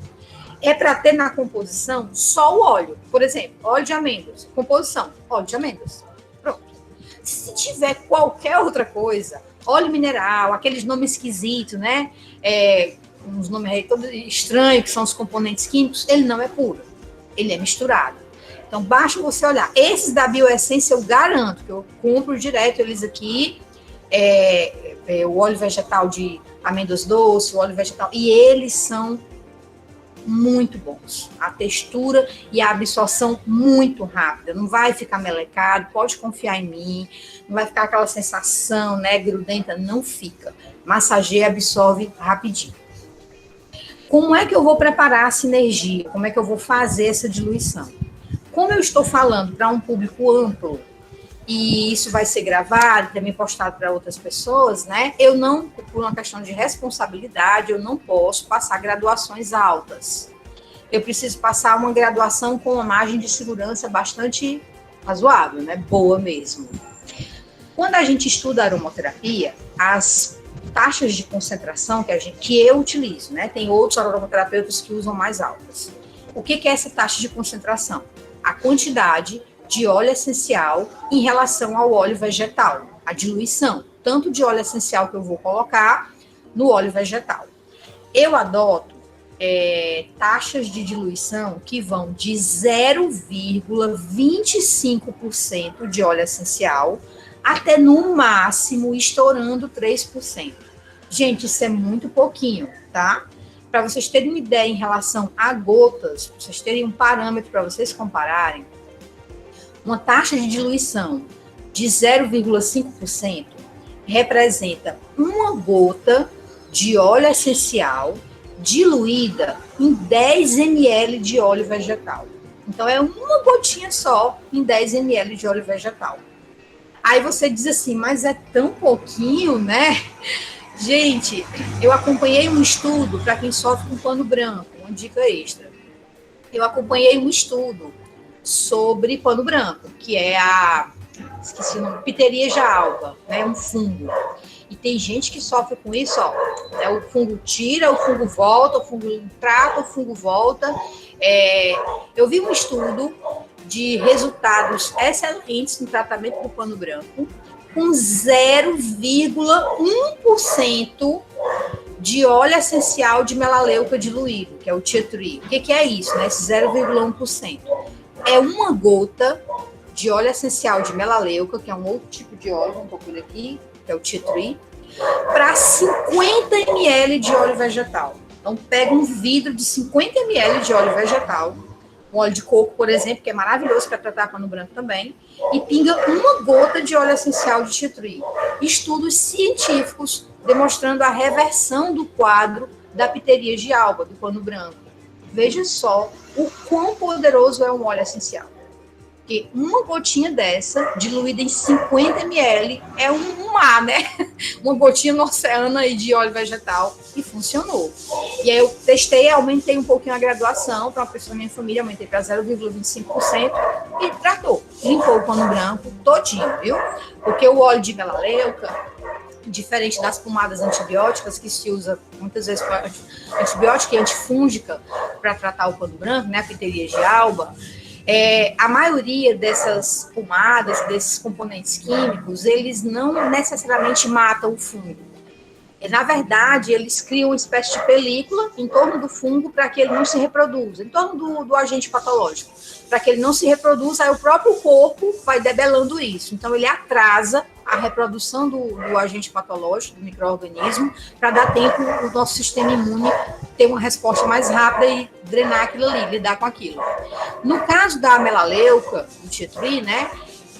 É para ter na composição só o óleo. Por exemplo, óleo de amêndoas. Composição, óleo de amêndoas. Pronto. Se tiver qualquer outra coisa, óleo mineral, aqueles nomes esquisitos, né? Uns nomes aí todos estranhos, que são os componentes químicos, ele não é puro. Ele é misturado. Então, basta você olhar. Esses da Bioessência, eu garanto que eu compro direto eles aqui. O óleo vegetal de amêndoas doces, o óleo vegetal. E eles são muito bons. A textura e a absorção muito rápida. Não vai ficar melecado, pode confiar em mim. Não vai ficar aquela sensação, né, grudenta. Não fica. Massageia e absorve rapidinho. Como é que eu vou preparar a sinergia? Como é que eu vou fazer essa diluição? Como eu estou falando para um público amplo, e isso vai ser gravado, também postado para outras pessoas, né? Eu não, por uma questão de responsabilidade, eu não posso passar graduações altas. Eu preciso passar uma graduação com uma margem de segurança bastante razoável, né? Boa mesmo. Quando a gente estuda aromaterapia, as taxas de concentração que eu utilizo, né? Tem outros aromaterapeutas que usam mais altas. O que é essa taxa de concentração? A quantidade de óleo essencial em relação ao óleo vegetal, a diluição, tanto de óleo essencial que eu vou colocar no óleo vegetal. Eu adoto taxas de diluição que vão de 0,25% de óleo essencial até, no máximo, estourando 3%. Gente, isso é muito pouquinho, tá? Para vocês terem uma ideia em relação a gotas, para vocês terem um parâmetro para vocês compararem, uma taxa de diluição de 0,5% representa uma gota de óleo essencial diluída em 10 ml de óleo vegetal. Então, é uma gotinha só em 10 ml de óleo vegetal. Aí você diz assim, mas é tão pouquinho, né? Gente, eu acompanhei um estudo para quem sofre com pano branco, uma dica extra. Eu acompanhei um estudo sobre pano branco, que é esqueci o nome, Pitheria alba, né? Um fungo. E tem gente que sofre com isso, ó. O fungo tira, o fungo volta, o fungo trata, o fungo volta. Eu vi um estudo de resultados excelentes no tratamento do pano branco, com 0,1% de óleo essencial de melaleuca diluído, que é o tea tree. O que é isso, né? Esse 0,1%. É uma gota de óleo essencial de melaleuca, que é um outro tipo de óleo, vamos pôr aqui, que é o tea tree, para 50 ml de óleo vegetal. Então, pega um vidro de 50 ml de óleo vegetal, um óleo de coco, por exemplo, que é maravilhoso para tratar pano branco também, e pinga uma gota de óleo essencial de tea tree. Estudos científicos demonstrando a reversão do quadro da pteríase alba, do pano branco. Veja só o quão poderoso é um óleo essencial. Porque uma gotinha dessa, diluída em 50 ml, é um mar, né? Uma gotinha no oceano aí de óleo vegetal, e funcionou. E aí eu testei, aumentei um pouquinho a graduação para uma pessoa da minha família, aumentei para 0,25% e tratou. Limpou o pano branco todinho, viu? Porque o óleo de melaleuca, diferente das pomadas antibióticas que se usa muitas vezes para antibiótica e antifúngica para tratar o pano branco, né? A pteríase alba. A maioria dessas pomadas, desses componentes químicos, eles não necessariamente matam o fungo. Na verdade, eles criam uma espécie de película em torno do fungo para que ele não se reproduza, em torno do agente patológico. Para que ele não se reproduza, aí o próprio corpo vai debelando isso. Então, ele atrasa a reprodução do agente patológico, do micro-organismo, para dar tempo o nosso sistema imune ter uma resposta mais rápida e drenar aquilo ali, lidar com aquilo. No caso da melaleuca, do tea tree, né,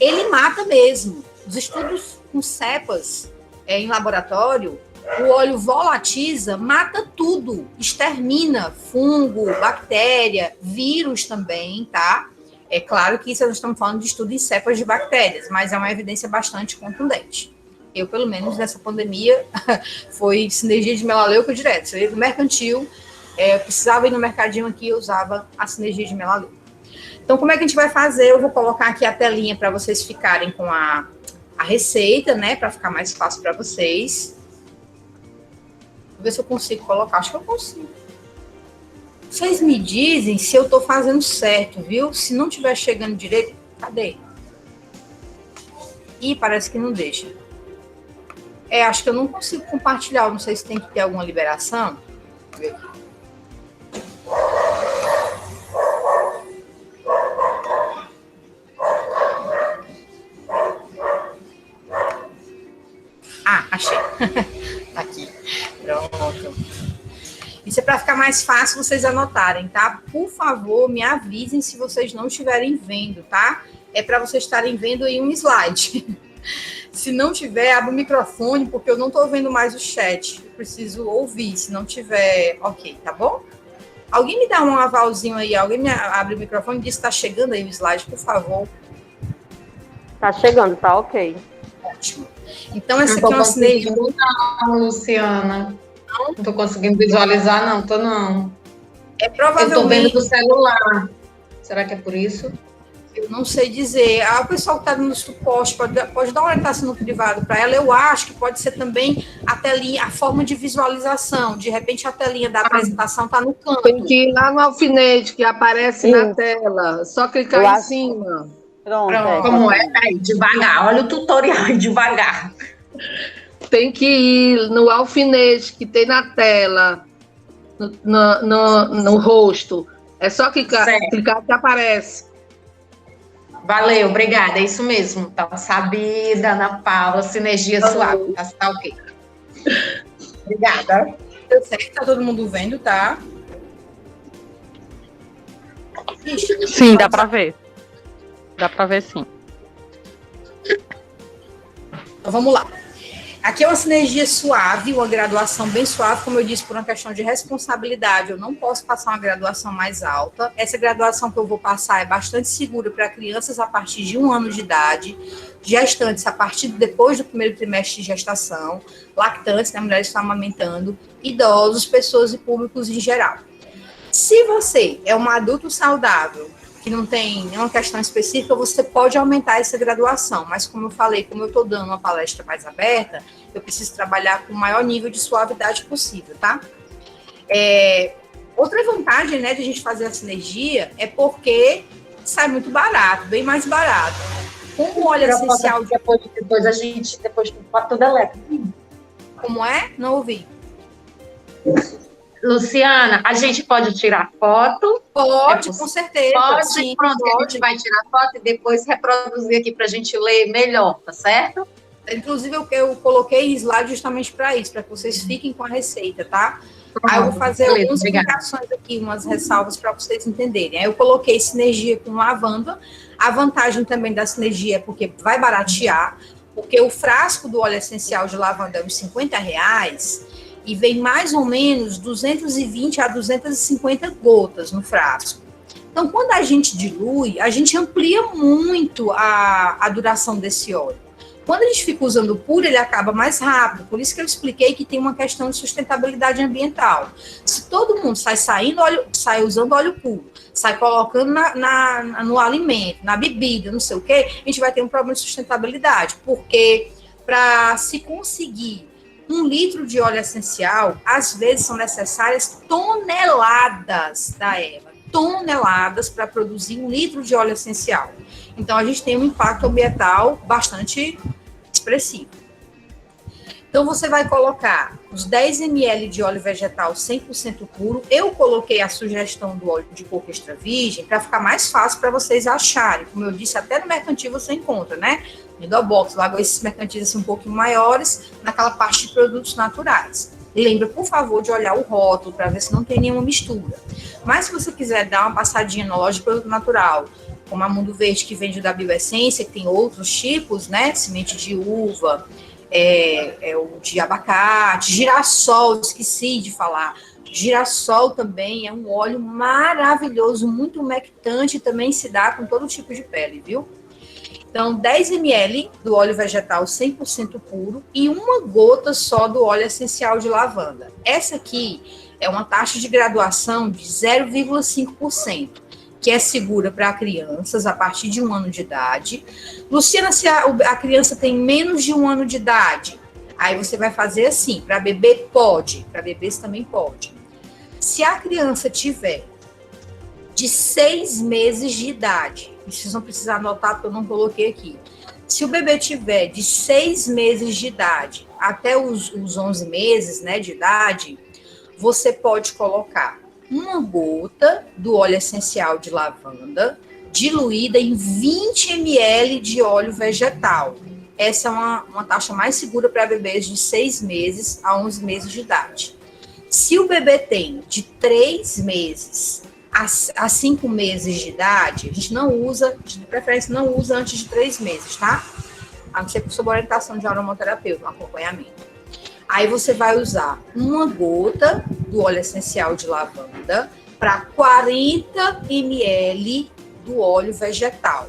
ele mata mesmo. Os estudos com cepas em laboratório, o óleo volatiza, mata tudo, extermina fungo, bactéria, vírus também, tá? É claro que isso nós estamos falando de estudo em cepas de bactérias, mas é uma evidência bastante contundente. Eu, pelo menos, nessa pandemia, foi sinergia de melaleuca direto. Eu ia do mercantil, eu precisava ir no mercadinho aqui, eu usava a sinergia de melaleuca. Então, como é que a gente vai fazer? Eu vou colocar aqui a telinha para vocês ficarem com a receita, né? Para ficar mais fácil para vocês. Vou ver se eu consigo colocar. Acho que eu consigo. Vocês me dizem se eu estou fazendo certo, viu? Se não estiver chegando direito, cadê? Ih, parece que não deixa. Acho que eu não consigo compartilhar. Não sei se tem que ter alguma liberação. Deixa eu ver aqui. Achei. Tá aqui. Pronto. Isso é para ficar mais fácil vocês anotarem, tá? Por favor, me avisem se vocês não estiverem vendo, tá? É para vocês estarem vendo aí um slide. Se não tiver, abre o microfone, porque eu não estou vendo mais o chat. Eu preciso ouvir, se não tiver, ok, tá bom? Alguém me dá um avalzinho aí, alguém me abre o microfone e diz que está chegando aí o slide, por favor. Tá chegando, tá ok. Ótimo. Então, essa aqui é uma sinergia. Não, Luciana. Não tô conseguindo visualizar, não, tô não. Provavelmente. Eu tô vendo do celular. Será que é por isso? Eu não sei dizer. O pessoal que está no suporte pode dar uma orientação no privado para ela. Eu acho que pode ser também a telinha, a forma de visualização. De repente, a telinha da apresentação está no canto. Tem que ir lá no alfinete que aparece na tela. Só clicar em cima. Pronto. Como é? Aí, devagar. Olha o tutorial, devagar. Tem que ir no alfinete que tem na tela. no rosto. É só clicar, Certo. clicar que aparece. Valeu, obrigada. É isso mesmo. Tá sabida, Ana Paula, sinergia suave. Tá ok. Obrigada. Deu certo? Tá todo mundo vendo, tá? Ixi, Sim, dá pra ver. Dá pra ver, sim. então vamos lá. Aqui é uma sinergia suave, uma graduação bem suave, como eu disse, por uma questão de responsabilidade. Eu não posso passar uma graduação mais alta. Essa graduação que eu vou passar é bastante segura para crianças a partir de 1 ano de idade, gestantes a partir depois do primeiro trimestre de gestação, lactantes, né, mulheres que estão amamentando, idosos, pessoas e públicos em geral. Se você é um adulto saudável, que não tem nenhuma questão específica, você pode aumentar essa graduação, mas como eu falei, como eu estou dando uma palestra mais aberta, eu preciso trabalhar com o maior nível de suavidade possível, tá? Outra vantagem, né, de a gente fazer a sinergia é porque sai muito barato, bem mais barato. Como o óleo essencial... Depois tudo elétrico. Como é? Não ouvi. Luciana, a gente pode tirar foto? Pode, com certeza. Pode, Sim, pronto, a pode. gente vai tirar foto e depois reproduzir aqui para a gente ler melhor, tá certo? Inclusive, eu coloquei slide justamente para isso, para que vocês fiquem com a receita, tá? Aí eu vou fazer algumas explicações aqui, umas ressalvas para vocês entenderem. Aí eu coloquei sinergia com lavanda. A vantagem também da sinergia é porque vai baratear, porque o frasco do óleo essencial de lavanda é uns R$50 e vem mais ou menos 220 a 250 gotas no frasco. Então, quando a gente dilui, a gente amplia muito a duração desse óleo. Quando a gente fica usando puro, ele acaba mais rápido. Por isso que eu expliquei que tem uma questão de sustentabilidade ambiental. Se todo mundo sai usando óleo puro, sai colocando no alimento, na bebida, não sei o quê, a gente vai ter um problema de sustentabilidade. Porque para se conseguir 1 litro de óleo essencial, às vezes são necessárias toneladas da erva. Toneladas para produzir 1 litro de óleo essencial. Então, a gente tem um impacto ambiental bastante expressivo. Então, você vai colocar os 10 ml de óleo vegetal 100% puro. Eu coloquei a sugestão do óleo de coco extra virgem para ficar mais fácil para vocês acharem. Como eu disse, até no mercantil você encontra, né? No box, logo esses mercantis assim, um pouquinho maiores, naquela parte de produtos naturais. Lembra, por favor, de olhar o rótulo para ver se não tem nenhuma mistura. Mas se você quiser dar uma passadinha na loja de produto natural, como a Mundo Verde, que vende da Bioessência, que tem outros tipos, né? Semente de uva, o de abacate, girassol, esqueci de falar. Girassol também é um óleo maravilhoso, muito umectante, também se dá com todo tipo de pele, viu? Então, 10 ml do óleo vegetal 100% puro e 1 gota só do óleo essencial de lavanda. Essa aqui é uma taxa de graduação de 0,5%, que é segura para crianças a partir de 1 ano de idade. Luciana, se a criança tem menos de 1 ano de idade, aí você vai fazer assim, para bebê pode, para bebês também pode. Se a criança tiver de 6 meses de idade, vocês vão precisar anotar porque eu não coloquei aqui. Se o bebê tiver de 6 meses de idade até os 11 meses, né, de idade, você pode colocar 1 gota do óleo essencial de lavanda diluída em 20 ml de óleo vegetal. Essa é uma taxa mais segura para bebês de 6 meses a 11 meses de idade. Se o bebê tem de 3 meses a 5 meses de idade, a gente não usa, de preferência não usa antes de 3 meses, tá? A não ser por sob orientação de aromaterapeuta, um acompanhamento. Aí você vai usar 1 gota do óleo essencial de lavanda para 40 ml do óleo vegetal.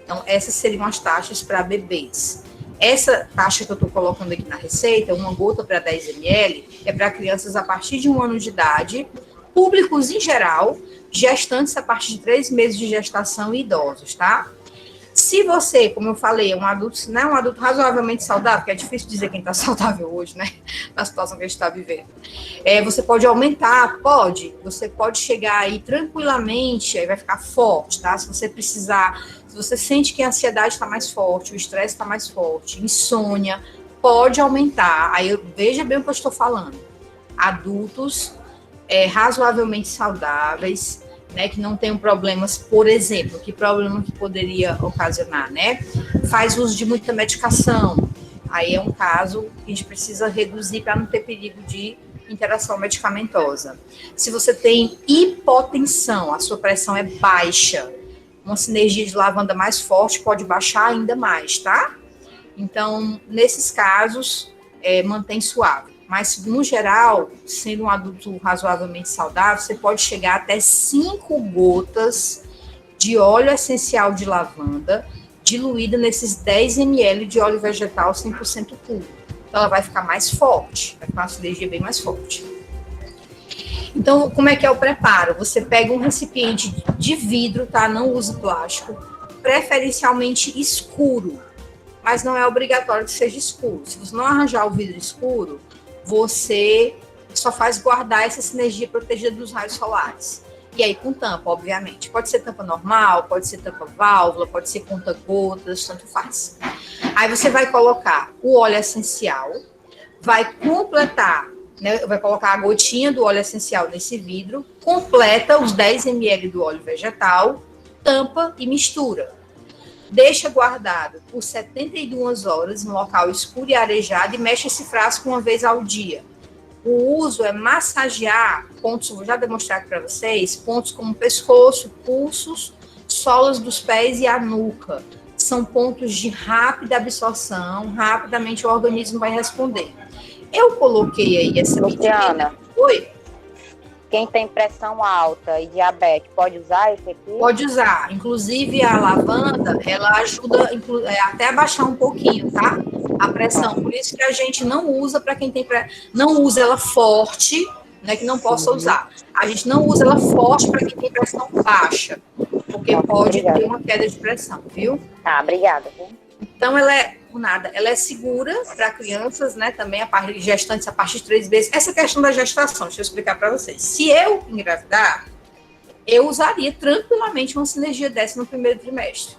Então, essas seriam as taxas para bebês. Essa taxa que eu estou colocando aqui na receita, 1 gota para 10 ml, é para crianças a partir de 1 ano de idade, públicos em geral, gestantes a partir de 3 meses de gestação e idosos, tá? Se você, como eu falei, é um adulto, né, um adulto razoavelmente saudável, porque é difícil dizer quem está saudável hoje, né, na situação que a gente está vivendo, você pode aumentar, pode, você pode chegar aí tranquilamente, aí vai ficar forte, tá? Se você precisar, se você sente que a ansiedade está mais forte, o estresse está mais forte, insônia, pode aumentar. Aí veja bem o que eu estou falando. Adultos razoavelmente saudáveis, né, que não tenham problemas, por exemplo, que problema que poderia ocasionar, né? Faz uso de muita medicação, aí é um caso que a gente precisa reduzir para não ter perigo de interação medicamentosa. Se você tem hipotensão, a sua pressão é baixa, uma sinergia de lavanda mais forte pode baixar ainda mais, tá? Então, nesses casos, mantém suave. Mas, no geral, sendo um adulto razoavelmente saudável, você pode chegar até 5 gotas de óleo essencial de lavanda diluída nesses 10 ml de óleo vegetal 100% puro. Então, ela vai ficar mais forte, vai ficar uma sinergia bem mais forte. Então, como é que é o preparo? Você pega um recipiente de vidro, tá? Não use plástico, preferencialmente escuro, mas não é obrigatório que seja escuro. Se você não arranjar o vidro escuro, você só faz guardar essa sinergia protegida dos raios solares. E aí com tampa, obviamente. Pode ser tampa normal, pode ser tampa válvula, pode ser conta-gotas, tanto faz. Aí você vai colocar o óleo essencial, vai completar, né, vai colocar a gotinha do óleo essencial nesse vidro, completa os 10 ml do óleo vegetal, tampa e mistura. Deixa guardado por 72 horas em um local escuro e arejado e mexe esse frasco uma vez ao dia. O uso é massagear pontos, vou já demonstrar aqui para vocês, pontos como pescoço, pulsos, solas dos pés e a nuca. São pontos de rápida absorção, rapidamente o organismo vai responder. Eu coloquei aí essa Luciana, Oi? Quem tem pressão alta e diabetes, pode usar esse aqui? Pode usar. Inclusive, a lavanda, ela ajuda até a baixar um pouquinho, tá? A pressão. Por isso que a gente não usa para quem tem pressão. Não usa ela forte, né? Que não possa usar. A gente não usa ela forte para quem tem pressão baixa. Porque pode ter uma queda de pressão, viu? Tá, obrigada. Então, ela é segura para crianças, né? Também a partir de gestantes, a partir de 3 meses. Essa questão da gestação, deixa eu explicar para vocês. Se eu engravidar, eu usaria tranquilamente uma sinergia dessa no primeiro trimestre.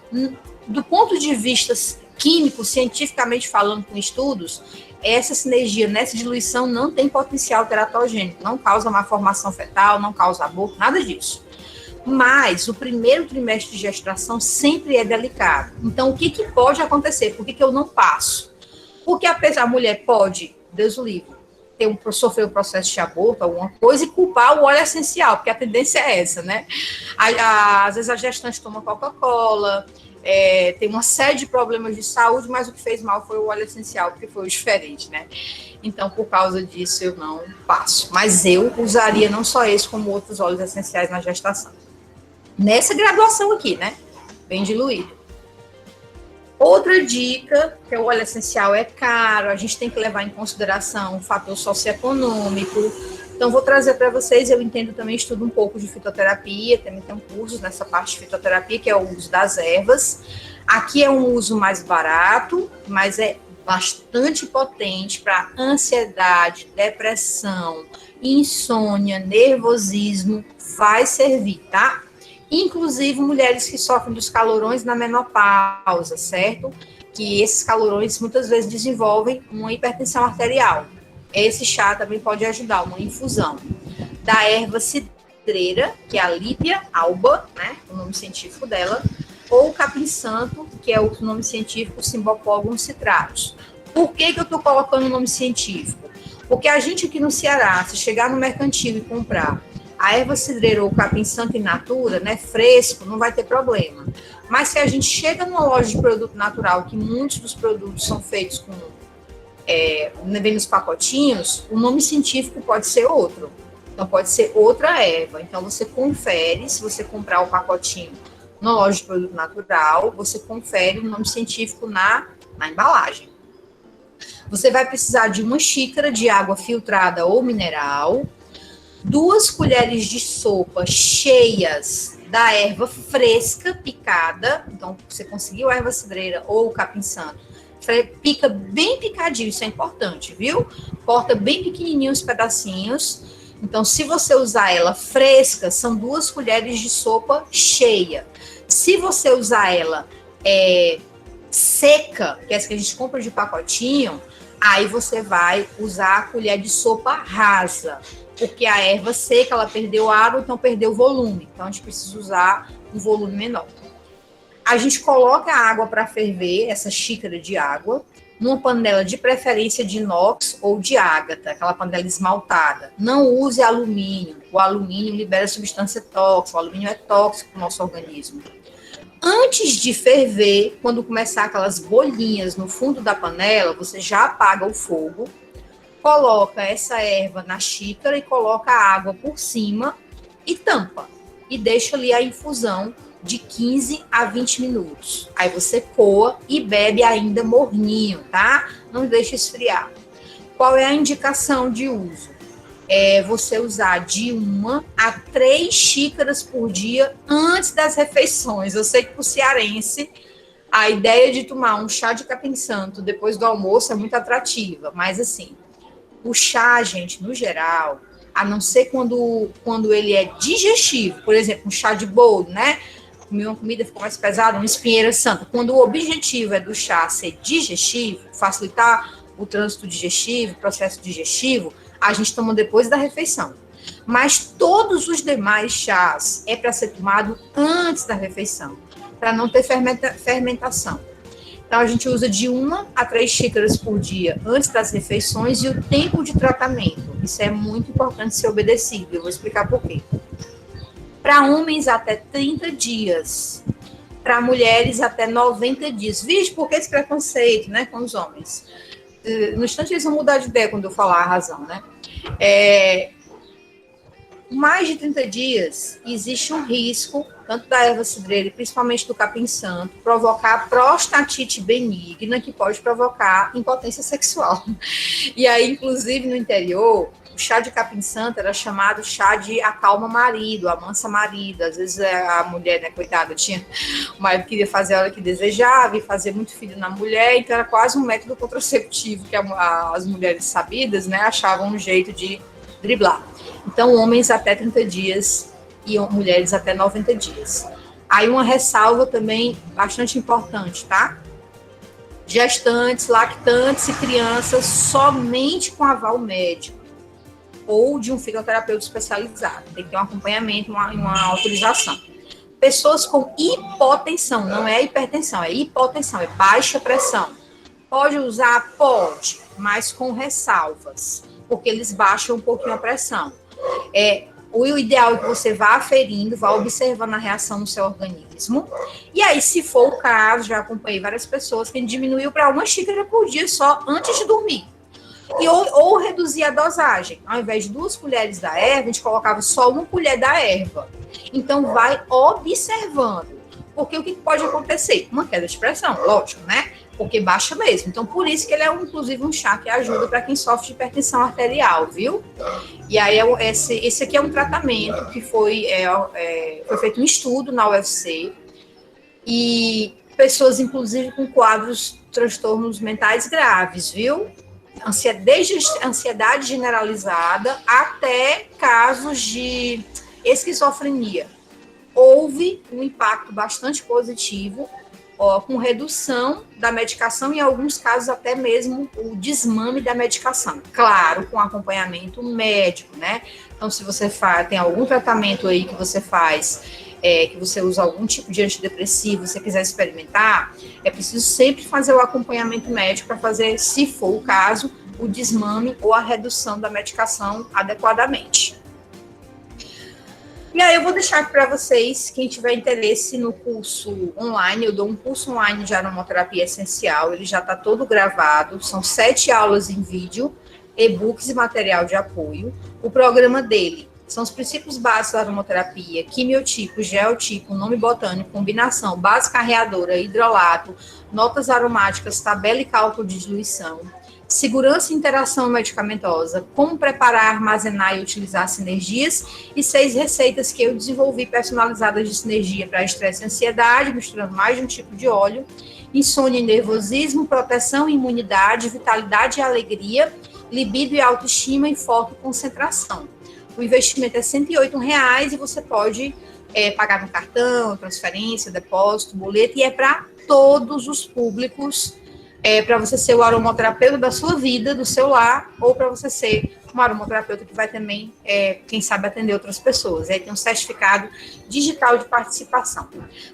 Do ponto de vista químico, cientificamente falando, com estudos, essa sinergia nessa diluição não tem potencial teratogênico, não causa malformação fetal, não causa aborto, nada disso. Mas o primeiro trimestre de gestação sempre é delicado. Então, o que pode acontecer? Por que eu não passo? Porque a mulher pode, Deus o livre, sofrer um processo de aborto, alguma coisa, e culpar o óleo essencial, porque a tendência é essa, né? Às vezes a gestante toma Coca-Cola, tem uma série de problemas de saúde, mas o que fez mal foi o óleo essencial, porque foi o diferente, né? Então, por causa disso, eu não passo. Mas eu usaria não só esse, como outros óleos essenciais na gestação. Nessa graduação aqui, né? Bem diluído. Outra dica, que o óleo essencial é caro, a gente tem que levar em consideração o fator socioeconômico. Então, vou trazer para vocês, eu entendo também, estudo um pouco de fitoterapia, também tem cursos nessa parte de fitoterapia, que é o uso das ervas. Aqui é um uso mais barato, mas é bastante potente para ansiedade, depressão, insônia, nervosismo, vai servir, tá? Inclusive mulheres que sofrem dos calorões na menopausa, certo? Que esses calorões muitas vezes desenvolvem uma hipertensão arterial. Esse chá também pode ajudar, uma infusão da erva cidreira, que é a Lípia alba, né? O nome científico dela, ou o capim-santo, que é o nome científico Cymbopogon citratus. Por que eu estou colocando o nome científico? Porque a gente aqui no Ceará, se chegar no mercantil e comprar a erva cidreira ou o capim-santo in natura, né, fresco, não vai ter problema. Mas se a gente chega numa loja de produto natural, que muitos dos produtos são feitos com vem nos pacotinhos, o nome científico pode ser outro. Então, pode ser outra erva. Então, você confere, se você comprar o pacotinho na loja de produto natural, você confere o nome científico na embalagem. Você vai precisar de uma xícara de água filtrada ou mineral, 2 colheres de sopa cheias da erva fresca picada. Então, você conseguiu a erva cidreira ou o capim-santo, pica bem picadinho, isso é importante, viu? Corta bem pequenininho os pedacinhos. Então, se você usar ela fresca, são 2 colheres de sopa cheia. Se você usar ela seca, que é essa que a gente compra de pacotinho, aí você vai usar a colher de sopa rasa, porque a erva seca, ela perdeu água, então perdeu volume. Então, a gente precisa usar um volume menor. A gente coloca a água para ferver, essa xícara de água, numa panela de preferência de inox ou de ágata, aquela panela esmaltada. Não use alumínio. O alumínio libera substância tóxica, o alumínio é tóxico para o nosso organismo. Antes de ferver, quando começar aquelas bolinhas no fundo da panela, você já apaga o fogo, coloca essa erva na xícara e coloca a água por cima e tampa. E deixa ali a infusão de 15 a 20 minutos. Aí você coa e bebe ainda morninho, tá? Não deixa esfriar. Qual é a indicação de uso? É você usar de 1 a 3 xícaras por dia antes das refeições. Eu sei que para o cearense, a ideia de tomar um chá de capim-santo depois do almoço é muito atrativa, mas assim, o chá, gente, no geral, a não ser quando ele é digestivo, por exemplo, um chá de boldo, né? Comer uma comida ficou mais pesada, uma espinheira santa. Quando o objetivo é do chá ser digestivo, facilitar o trânsito digestivo, o processo digestivo, a gente toma depois da refeição. Mas todos os demais chás é para ser tomado antes da refeição, para não ter fermentação. Então, a gente usa de 1 a 3 xícaras por dia antes das refeições e o tempo de tratamento. Isso é muito importante ser obedecido. Eu vou explicar por quê. Para homens, até 30 dias. Para mulheres, até 90 dias. Vixe, por que esse preconceito, né, com os homens? No instante, eles vão mudar de ideia quando eu falar a razão, né? Mais de 30 dias, existe um risco, tanto da erva cidreira e principalmente do capim-santo, provocar prostatite benigna, que pode provocar impotência sexual. E aí, inclusive, no interior, o chá de capim-santo era chamado chá de acalma marido, amansa marido. Às vezes a mulher, né, coitada, o marido queria fazer a hora que desejava e fazer muito filho na mulher, então era quase um método contraceptivo que as mulheres sabidas, né, achavam um jeito de driblar. Então, homens até 30 dias e mulheres até 90 dias. Aí uma ressalva também bastante importante, tá? Gestantes, lactantes e crianças somente com aval médico ou de um fisioterapeuta especializado. Tem que ter um acompanhamento, uma autorização. Pessoas com hipotensão, não é hipertensão, é hipotensão, é baixa pressão. Pode usar? Pode, mas com ressalvas, porque eles baixam um pouquinho a pressão. O ideal é que você vá aferindo, vá observando a reação no seu organismo. E aí, se for o caso, já acompanhei várias pessoas que diminuiu para 1 xícara por dia só antes de dormir. Ou reduzir a dosagem. Ao invés de 2 colheres da erva, a gente colocava só 1 colher da erva. Então, vai observando. Porque o que pode acontecer? Uma queda de pressão, lógico, né? Porque baixa mesmo. Então, por isso que ele é, inclusive, um chá que ajuda para quem sofre de hipertensão arterial, viu? E aí, esse aqui é um tratamento que foi feito um estudo na UFC. E pessoas, inclusive, com quadros, transtornos mentais graves, viu? Desde ansiedade generalizada até casos de esquizofrenia. Houve um impacto bastante positivo, com redução da medicação e, em alguns casos, até mesmo o desmame da medicação. Claro, com acompanhamento médico, né? Então, se você tem algum tratamento aí que você faz, que você usa algum tipo de antidepressivo, se você quiser experimentar, é preciso sempre fazer o acompanhamento médico para fazer, se for o caso, o desmame ou a redução da medicação adequadamente. E aí eu vou deixar aqui para vocês, quem tiver interesse no curso online, eu dou um curso online de aromaterapia essencial, ele já está todo gravado, são 7 aulas em vídeo, e-books e material de apoio. O programa dele são os princípios básicos da aromaterapia, quimiotipo, geotipo, nome botânico, combinação, base carreadora, hidrolato, notas aromáticas, tabela e cálculo de diluição, segurança e interação medicamentosa, como preparar, armazenar e utilizar sinergias, e 6 receitas que eu desenvolvi personalizadas de sinergia para estresse e ansiedade, misturando mais de um tipo de óleo, insônia e nervosismo, proteção e imunidade, vitalidade e alegria, libido e autoestima e foco e concentração. O investimento é R$ 108,00 e você pode pagar no cartão, transferência, depósito, boleto, e é para todos os públicos, para você ser o aromaterapeuta da sua vida, do seu lar, ou para você ser um aromaterapeuta que vai também, quem sabe, atender outras pessoas. Aí tem um certificado digital de participação.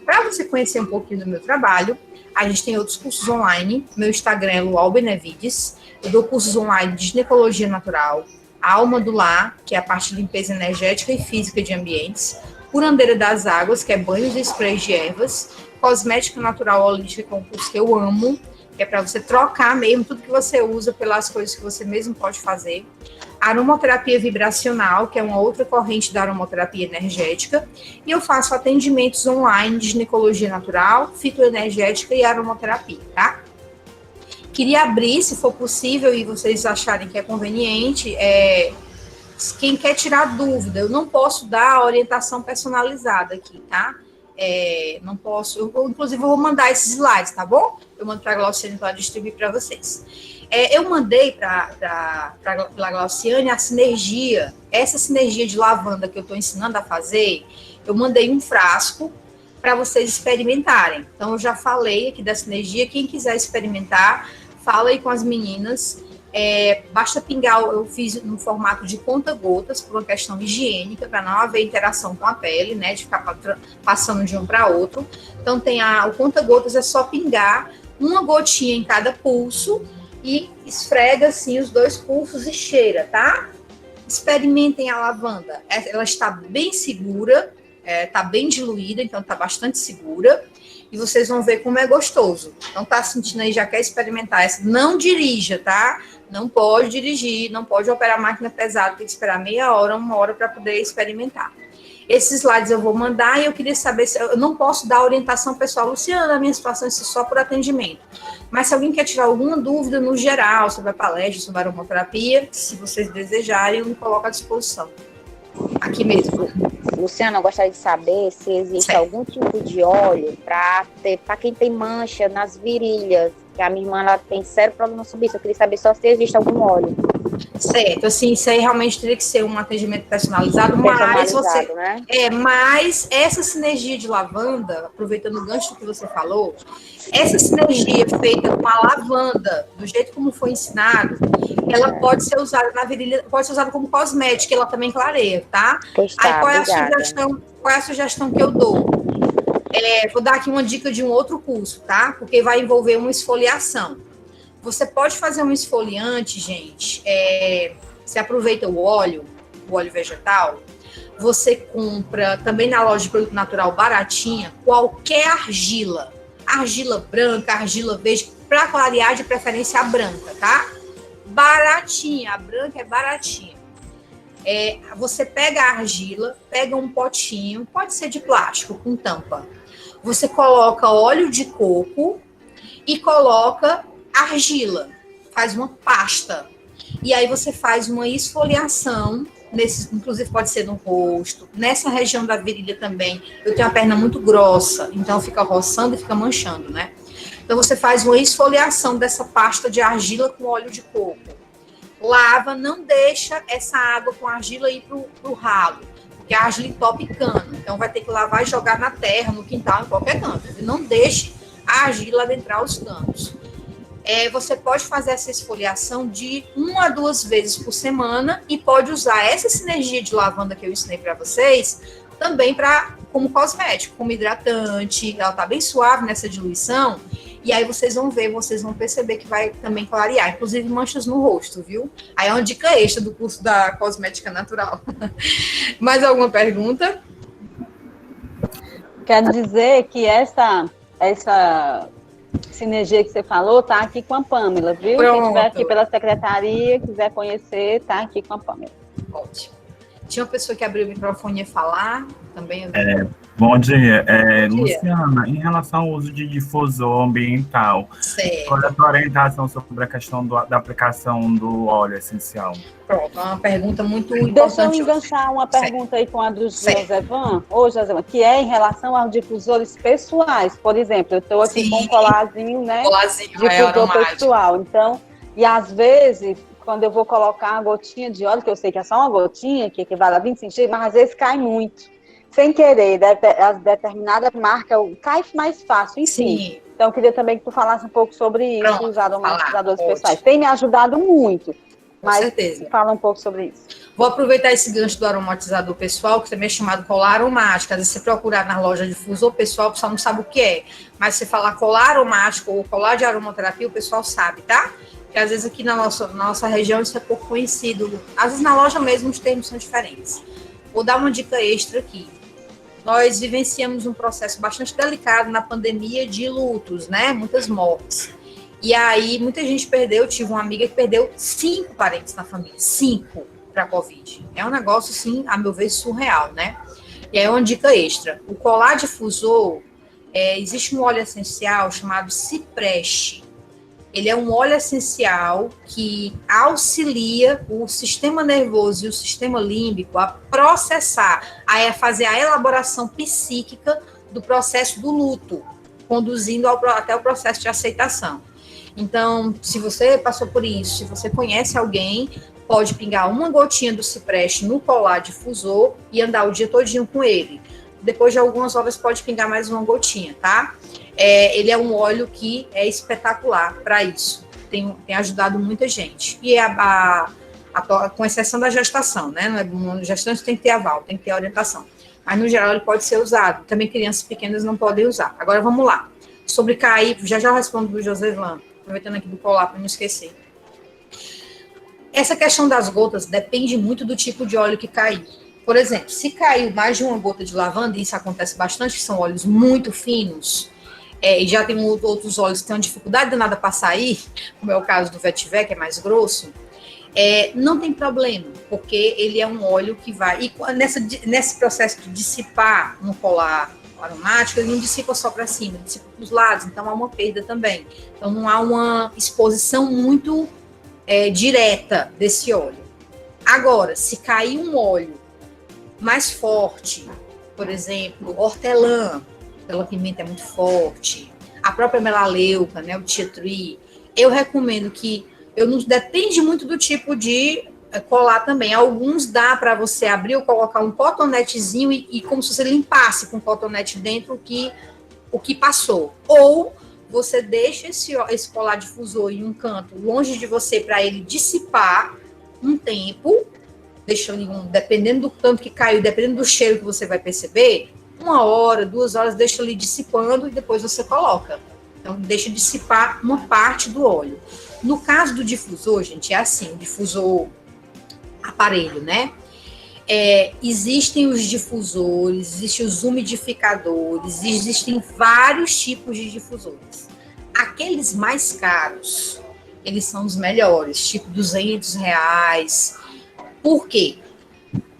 Para você conhecer um pouquinho do meu trabalho, a gente tem outros cursos online. Meu Instagram é Lual Benevides. Eu dou cursos online de ginecologia natural, Alma do Lar, que é a parte de limpeza energética e física de ambientes, Curandeira das Águas, que é banhos e sprays de ervas, Cosmética Natural Holística, que é um curso que eu amo, que é para você trocar mesmo tudo que você usa pelas coisas que você mesmo pode fazer. Aromaterapia vibracional, que é uma outra corrente da aromaterapia energética. E eu faço atendimentos online de ginecologia natural, fitoenergética e aromaterapia, tá? Queria abrir, se for possível, e vocês acharem que é conveniente, quem quer tirar dúvida, eu não posso dar orientação personalizada aqui, tá? Não posso, inclusive eu vou mandar esses slides, tá bom? Eu mando para a Glauciane para distribuir para vocês. Eu mandei para a Glauciane a sinergia, essa sinergia de lavanda que eu estou ensinando a fazer, eu mandei um frasco para vocês experimentarem. Então, eu já falei aqui da sinergia, quem quiser experimentar, fala aí com as meninas. Basta pingar, eu fiz no formato de conta-gotas, por uma questão higiênica, para não haver interação com a pele, né, de ficar passando de um para outro. Então, o conta-gotas é só pingar uma gotinha em cada pulso e esfrega, assim, os 2 pulsos e cheira, tá? Experimentem a lavanda. Ela está bem segura, está bem diluída, então está bastante segura. E vocês vão ver como é gostoso. Então, tá sentindo aí, já quer experimentar essa. Não dirija, tá? Não pode dirigir, não pode operar máquina pesada, tem que esperar meia hora, 1 hora para poder experimentar. Esses slides eu vou mandar e eu queria saber se eu não posso dar orientação pessoal. Luciana, a minha situação é só por atendimento. Mas se alguém quer tirar alguma dúvida no geral sobre a palestra, sobre a aromaterapia, se vocês desejarem, eu me coloco à disposição. Aqui mesmo. Luciana, eu gostaria de saber se existe algum tipo de óleo para quem tem mancha nas virilhas, que a minha irmã ela tem sério problema sobre isso. Eu queria saber só se existe algum óleo. Certo, assim, isso aí realmente teria que ser um atendimento personalizado, mas você, né? Mas essa sinergia de lavanda, aproveitando o gancho que você falou, essa sinergia feita com a lavanda, do jeito como foi ensinado, ela pode ser usada na virilha, pode ser usada como cosmética, ela também clareia, tá? Pois tá, aí qual é a sugestão que eu dou? Vou dar aqui uma dica de um outro curso, tá? Porque vai envolver uma esfoliação. Você pode fazer um esfoliante, gente. Você aproveita o óleo vegetal. Você compra também na loja de produto natural baratinha qualquer argila. Argila branca, argila verde, para clarear de preferência a branca, tá? Baratinha, a branca é baratinha. Você pega a argila, pega um potinho, pode ser de plástico com tampa. Você coloca óleo de coco e coloca argila, faz uma pasta. E aí você faz uma esfoliação, inclusive pode ser no rosto, nessa região da virilha também. Eu tenho a perna muito grossa, então fica roçando e fica manchando, né? Então você faz uma esfoliação dessa pasta de argila com óleo de coco. Lava, não deixa essa água com argila ir pro ralo, porque a argila entope cano. Então vai ter que lavar e jogar na terra, no quintal, em qualquer canto. E não deixe a argila adentrar os canos. Você pode fazer essa esfoliação de 1 a 2 vezes por semana e pode usar essa sinergia de lavanda que eu ensinei para vocês também como cosmético, como hidratante. Ela tá bem suave nessa diluição e aí vocês vão perceber que vai também clarear, inclusive manchas no rosto, viu? Aí é uma dica extra do curso da cosmética natural. Mais alguma pergunta? Quero dizer que essa sinergia que você falou tá aqui com a Pâmela, viu? Pronto. Quem estiver aqui pela secretaria, quiser conhecer, tá aqui com a Pâmela. Ótimo. Tinha uma pessoa que abriu o microfone e ia falar também. Bom dia. Bom dia. Luciana, em relação ao uso de difusor ambiental, Certo. qual é a tua orientação sobre a questão da aplicação do óleo essencial? Pronto, é uma pergunta muito importante. Deixa eu enganchar uma pergunta aí com a do Josevan, que é em relação aos difusores pessoais. Por exemplo, eu estou aqui com um colarzinho, né? Difusor pessoal. Então, e às vezes, quando eu vou colocar uma gotinha de óleo, que eu sei que é só uma gotinha, que equivale a 20 centímetros, mas às vezes cai muito. sem querer, a determinada marca cai mais fácil, enfim. Sim. Então, eu queria também que tu falasse um pouco sobre isso, Pronto, os aromatizadores falar, pessoais. Tem me ajudado muito, mas certeza. fala um pouco sobre isso. Vou aproveitar esse gancho do aromatizador pessoal, que também é chamado colar aromático. Às vezes você procurar na loja de difusor pessoal, o pessoal não sabe o que é. Mas se falar colar aromático ou colar de aromaterapia, o pessoal sabe, tá? Porque às vezes aqui na nossa região isso é pouco conhecido. Às vezes na loja mesmo os termos são diferentes. Vou dar uma dica extra aqui. Nós vivenciamos um processo bastante delicado na pandemia de lutos, né? Muitas mortes. E aí, muita gente perdeu. Tive uma amiga que perdeu 5 parentes na família. 5 para a Covid. É um negócio, assim, a meu ver, surreal, né? E aí, uma dica extra. O colar difusor, existe um óleo essencial chamado cipreste. Ele é um óleo essencial que auxilia o sistema nervoso e o sistema límbico a processar, a fazer a elaboração psíquica do processo do luto, conduzindo até o processo de aceitação. Então, se você passou por isso, se você conhece alguém, pode pingar uma gotinha do cipreste no colar difusor e andar o dia todinho com ele. Depois de algumas horas pode pingar mais uma gotinha, tá? Ele é um óleo que é espetacular para isso. Tem ajudado muita gente. E com exceção da gestação, né? No gestante tem que ter aval, tem que ter orientação. Mas, no geral, ele pode ser usado. Também crianças pequenas não podem usar. Agora, vamos lá. Sobre cair, já respondo do Josevan, aproveitando aqui do colar para não esquecer. Essa questão das gotas depende muito do tipo de óleo que caiu. Por exemplo, se caiu mais de uma gota de lavanda, e isso acontece bastante, que são óleos muito finos, e já tem outros óleos que têm uma dificuldade danada para sair, como é o caso do vetiver, que é mais grosso, não tem problema, porque ele é um óleo que vai... E nesse processo de dissipar no colar aromático, ele não dissipa só para cima, ele dissipa para os lados, então há uma perda também. Então não há uma exposição muito direta desse óleo. Agora, se cair um óleo mais forte, por exemplo, hortelã pimenta é muito forte, a própria melaleuca, né, o tea tree, eu recomendo que, depende muito do tipo de colar também. Alguns dá para você abrir ou colocar um cotonetezinho e como se você limpasse com cotonete dentro o que passou. Ou você deixa esse colar difusor em um canto longe de você para ele dissipar um tempo, dependendo do tanto que caiu, dependendo do cheiro que você vai perceber, 1 hora, 2 horas, deixa ele dissipando e depois você coloca. Então, deixa dissipar uma parte do óleo. No caso do difusor, gente, é assim, o difusor aparelho, né? Existem os difusores, existem os umidificadores, existem vários tipos de difusores. Aqueles mais caros, eles são os melhores, tipo R$200. Por quê?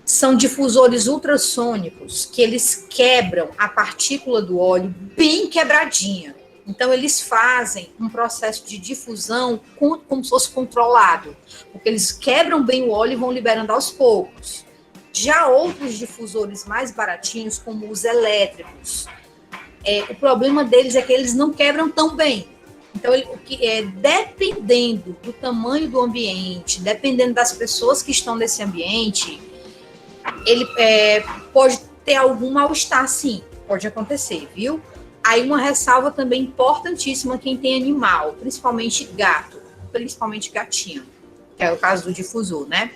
São difusores ultrassônicos que eles quebram a partícula do óleo bem quebradinha. Então, eles fazem um processo de difusão como se fosse controlado, porque eles quebram bem o óleo e vão liberando aos poucos. Já outros difusores mais baratinhos, como os elétricos, o problema deles é que eles não quebram tão bem. Então, dependendo do tamanho do ambiente, dependendo das pessoas que estão nesse ambiente, ele pode ter algum mal-estar, sim, pode acontecer, viu? Aí uma ressalva também importantíssima quem tem animal, principalmente gato, principalmente gatinho, que é o caso do difusor, né?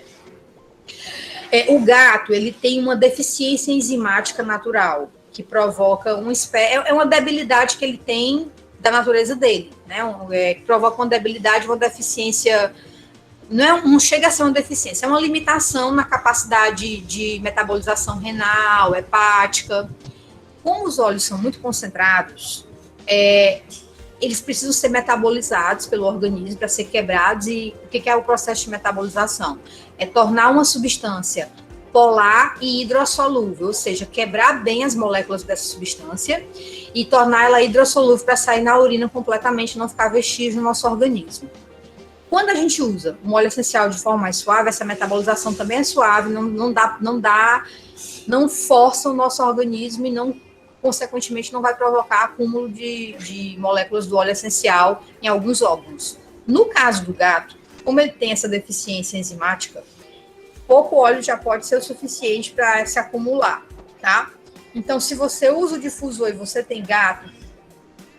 O gato, ele tem uma deficiência enzimática natural, que provoca uma debilidade que ele tem da natureza dele, né? Que provoca uma debilidade, uma deficiência, não chega a ser uma deficiência, é uma limitação na capacidade de metabolização renal, hepática. Como os óleos são muito concentrados, eles precisam ser metabolizados pelo organismo para ser quebrados. E o que é o processo de metabolização? É tornar uma substância polar e hidrossolúvel, ou seja, quebrar bem as moléculas dessa substância e tornar ela hidrossolúvel para sair na urina completamente e não ficar vestígio no nosso organismo. Quando a gente usa um óleo essencial de forma mais suave, essa metabolização também é suave, não força o nosso organismo e consequentemente, não vai provocar acúmulo de moléculas do óleo essencial em alguns órgãos. No caso do gato, como ele tem essa deficiência enzimática, pouco óleo já pode ser o suficiente para se acumular, tá? Então, se você usa o difusor e você tem gato,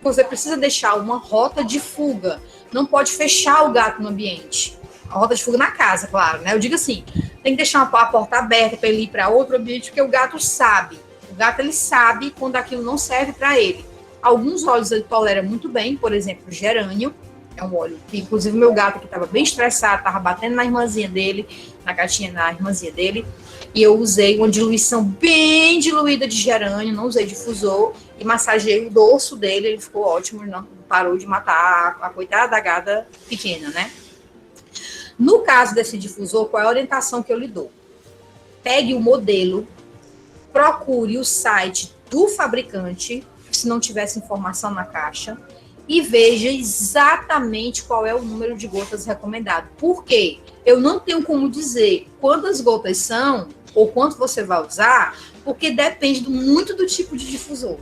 você precisa deixar uma rota de fuga. Não pode fechar o gato no ambiente. A rota de fuga na casa, claro, né? Eu digo assim, tem que deixar a porta aberta para ele ir para outro ambiente, porque o gato sabe. O gato, ele sabe quando aquilo não serve para ele. Alguns óleos ele tolera muito bem, por exemplo, o gerânio. É um óleo que, inclusive, meu gato que estava bem estressado, estava batendo na irmãzinha dele, na gatinha, na irmãzinha dele, e eu usei uma diluição bem diluída de gerânio, não usei difusor, e massageei o dorso dele, ele ficou ótimo, não parou de matar a coitada da gata pequena, né? No caso desse difusor, qual é a orientação que eu lhe dou? Pegue o modelo, procure o site do fabricante, se não tivesse informação na caixa, e veja exatamente qual é o número de gotas recomendado. Por quê? Eu não tenho como dizer quantas gotas são ou quanto você vai usar, porque depende muito do tipo de difusor.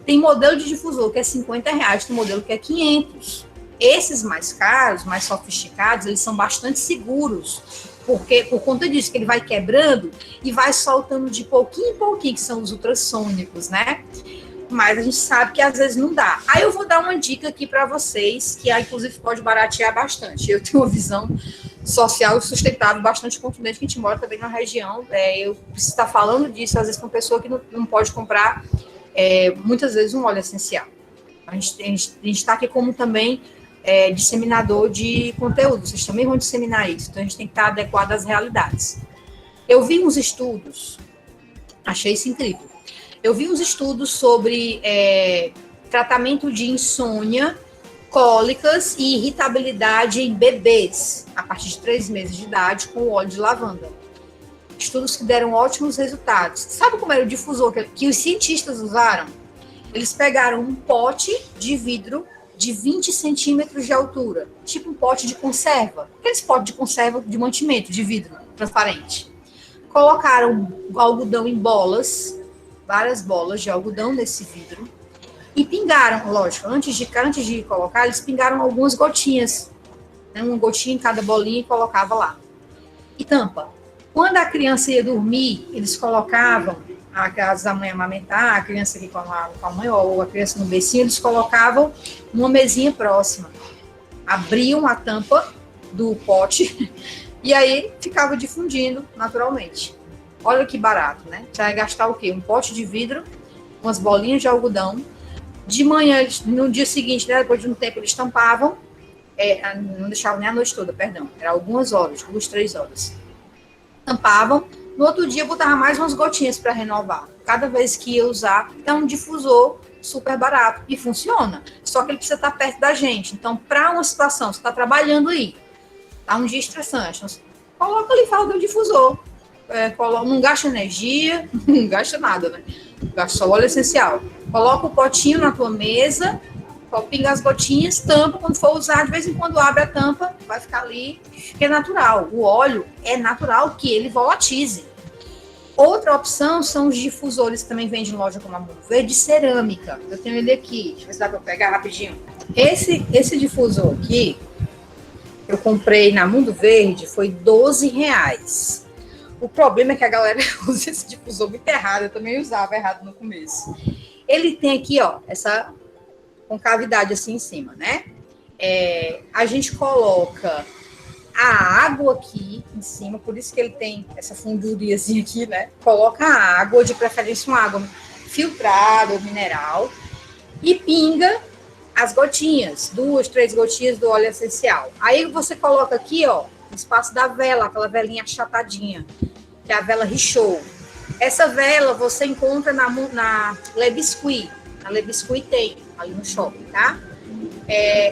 Tem modelo de difusor que é R$50, tem modelo que é 500. Esses mais caros, mais sofisticados, eles são bastante seguros, porque por conta disso que ele vai quebrando e vai soltando de pouquinho em pouquinho, que são os ultrassônicos, né? Mas a gente sabe que às vezes não dá. Aí eu vou dar uma dica aqui para vocês, que inclusive pode baratear bastante. Eu tenho uma visão social e sustentável bastante contundente, que a gente mora também na região. Eu preciso estar falando disso, às vezes, com uma pessoa que não pode comprar, muitas vezes, um óleo essencial. A gente está aqui como também disseminador de conteúdo. Vocês também vão disseminar isso. Então, a gente tem que estar adequado às realidades. Eu vi uns estudos, achei isso incrível. Eu vi uns estudos sobre tratamento de insônia, cólicas e irritabilidade em bebês, a partir de 3 meses de idade, com óleo de lavanda. Estudos que deram ótimos resultados. Sabe como era o difusor que os cientistas usaram? Eles pegaram um pote de vidro de 20 centímetros de altura, tipo um pote de conserva, aqueles potes de conserva de mantimento, de vidro transparente. Colocaram algodão em bolas, várias bolas de algodão nesse vidro, e pingaram, lógico, antes de colocar, eles pingaram algumas gotinhas, né, uma gotinha em cada bolinha e colocava lá. E tampa. Quando a criança ia dormir, eles colocavam, a mãe amamentar, a criança aqui com a mãe, ou a criança no bercinho, eles colocavam numa mesinha próxima. Abriam a tampa do pote e aí ficava difundindo naturalmente. Olha que barato, né? Você vai gastar o quê? Um pote de vidro, umas bolinhas de algodão. De manhã, no dia seguinte, né, depois de um tempo, eles tampavam. Não deixavam nem a noite toda, perdão. Era algumas horas, 2, 3 horas. Tampavam. No outro dia, botava mais umas gotinhas para renovar. Cada vez que ia usar, é um difusor super barato. E funciona. Só que ele precisa estar perto da gente. Então, para uma situação, você está trabalhando aí, tá um dia estressante, então, coloca ali, fala do difusor. Não gasta energia, não gasta nada, né? Gasta só óleo essencial. Coloca o potinho na tua mesa, pinga as gotinhas, tampa, quando for usar, de vez em quando abre a tampa, vai ficar ali, que é natural. O óleo é natural que ele volatize. Outra opção são os difusores que também vendem em loja como a Mundo Verde, de cerâmica. Eu tenho ele aqui, deixa eu ver se dá para pegar rapidinho. Esse difusor aqui, eu comprei na Mundo Verde, foi R$12. O problema é que a galera usa esse difusor muito errado, eu também usava errado no começo. Ele tem aqui, ó, essa concavidade assim em cima, né? A gente coloca a água aqui em cima, por isso que ele tem essa funduriazinha aqui, né? Coloca a água, de preferência uma água filtrada ou mineral, e pinga as gotinhas, 2, 3 gotinhas do óleo essencial. Aí você coloca aqui, ó, no espaço da vela, aquela velinha achatadinha, que é a vela Richot. Essa vela você encontra na Le Biscuit. Na Le Biscuit tem, ali no shopping, tá?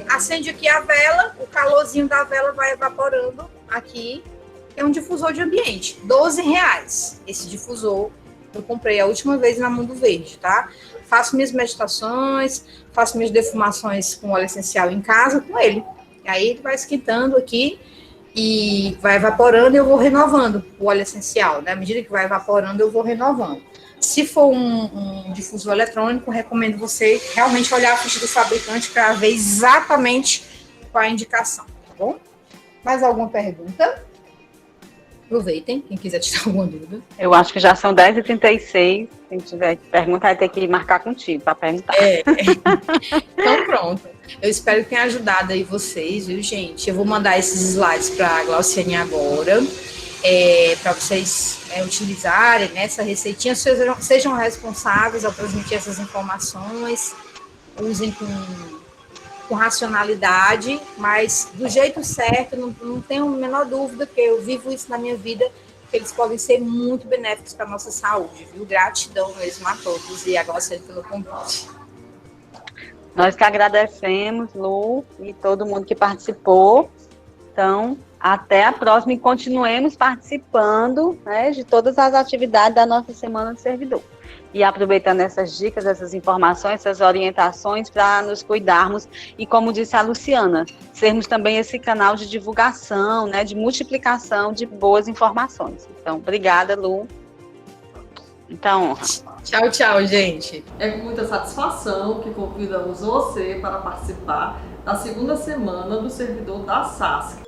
Acende aqui a vela, o calorzinho da vela vai evaporando aqui. É um difusor de ambiente, R$12. Esse difusor eu comprei a última vez na Mundo Verde, tá? Faço minhas meditações, faço minhas defumações com óleo essencial em casa com ele. E aí ele vai esquentando aqui e vai evaporando e eu vou renovando o óleo essencial, né? À medida que vai evaporando, eu vou renovando. Se for um difusor eletrônico, recomendo você realmente olhar a ficha do fabricante para ver exatamente qual é a indicação, tá bom? Mais alguma pergunta? Aproveitem, quem quiser tirar alguma dúvida. Eu acho que já são 10h36. Quem tiver que perguntar, vai ter que marcar contigo para perguntar. Então, pronto. Eu espero que tenha ajudado aí vocês, viu, gente? Eu vou mandar esses slides para a Glauciane agora, para vocês utilizarem nessa receitinha. Sejam responsáveis ao transmitir essas informações, usem com racionalidade, mas do jeito certo, não tenho a menor dúvida, porque eu vivo isso na minha vida, que eles podem ser muito benéficos para a nossa saúde, viu? Gratidão mesmo a todos e a Glauciane pelo convite. Nós que agradecemos, Lu, e todo mundo que participou. Então, até a próxima e continuemos participando, né, de todas as atividades da nossa Semana do Servidor. E aproveitando essas dicas, essas informações, essas orientações para nos cuidarmos e, como disse a Luciana, sermos também esse canal de divulgação, né, de multiplicação de boas informações. Então, obrigada, Lu. Então, tchau, tchau, gente. É com muita satisfação que convidamos você para participar da segunda semana do servidor da SASC.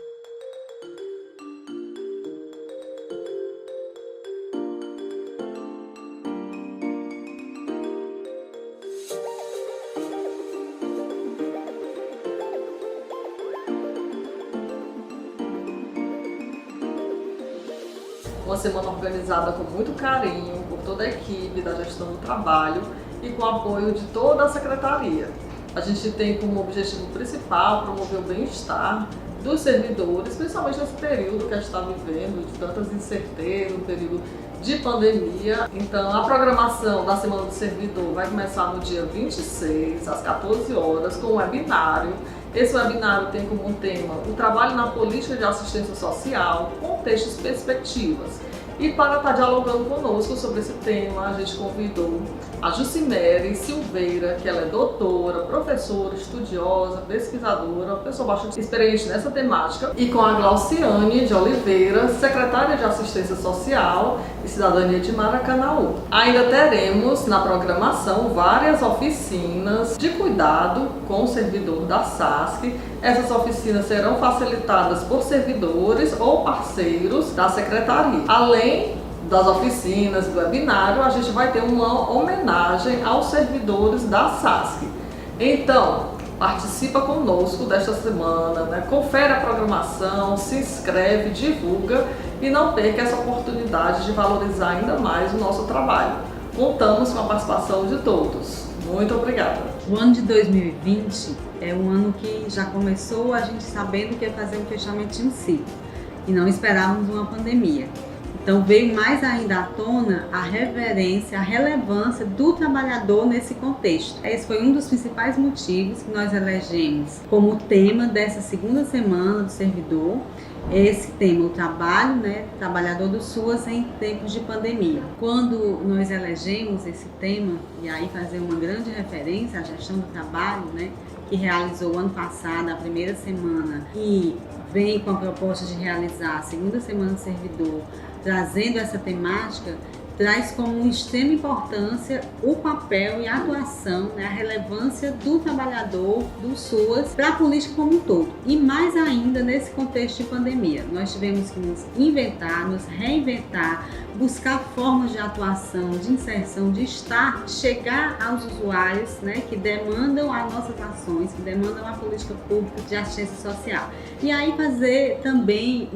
Uma semana organizada com muito carinho por toda a equipe da gestão do trabalho e com o apoio de toda a secretaria. A gente tem como objetivo principal promover o bem-estar dos servidores, principalmente nesse período que a gente está vivendo, de tantas incertezas, um período de pandemia. Então, a programação da Semana do Servidor vai começar no dia 26, às 14 horas, com um webinário. Esse webinário tem como tema o trabalho na política de assistência social, contextos e perspectivas. E para estar dialogando conosco sobre esse tema, a gente convidou a Jucimere Silveira, que ela é doutora, professora, estudiosa, pesquisadora, uma pessoa bastante experiente nessa temática, e com a Glauciane de Oliveira, secretária de Assistência Social e Cidadania de Maracanaú. Ainda teremos na programação várias oficinas de cuidado com o servidor da SASC. Essas oficinas serão facilitadas por servidores ou parceiros da secretaria. Além das oficinas, do webinário, a gente vai ter uma homenagem aos servidores da SASC. Então, participa conosco desta semana, né? Confere a programação, se inscreve, divulga e não perca essa oportunidade de valorizar ainda mais o nosso trabalho. Contamos com a participação de todos. Muito obrigada. O ano de 2020 é um ano que já começou a gente sabendo que ia fazer um fechamento de um ciclo e não esperávamos uma pandemia. Então veio mais ainda à tona a reverência, a relevância do trabalhador nesse contexto. Esse foi um dos principais motivos que nós elegemos como tema dessa segunda semana do servidor. Esse tema, o trabalho, né, trabalhador do SUAS em tempos de pandemia. Quando nós elegemos esse tema, e aí fazer uma grande referência à gestão do trabalho, né, que realizou ano passado a primeira semana e vem com a proposta de realizar a segunda semana do servidor, trazendo essa temática, traz como extrema importância o papel e a atuação, né, a relevância do trabalhador, do SUAS, para a política como um todo. E mais ainda nesse contexto de pandemia. Nós tivemos que nos inventar, nos reinventar, buscar formas de atuação, de inserção, de chegar aos usuários, né, que demandam as nossas ações, que demandam a política pública de assistência social. E aí fazer também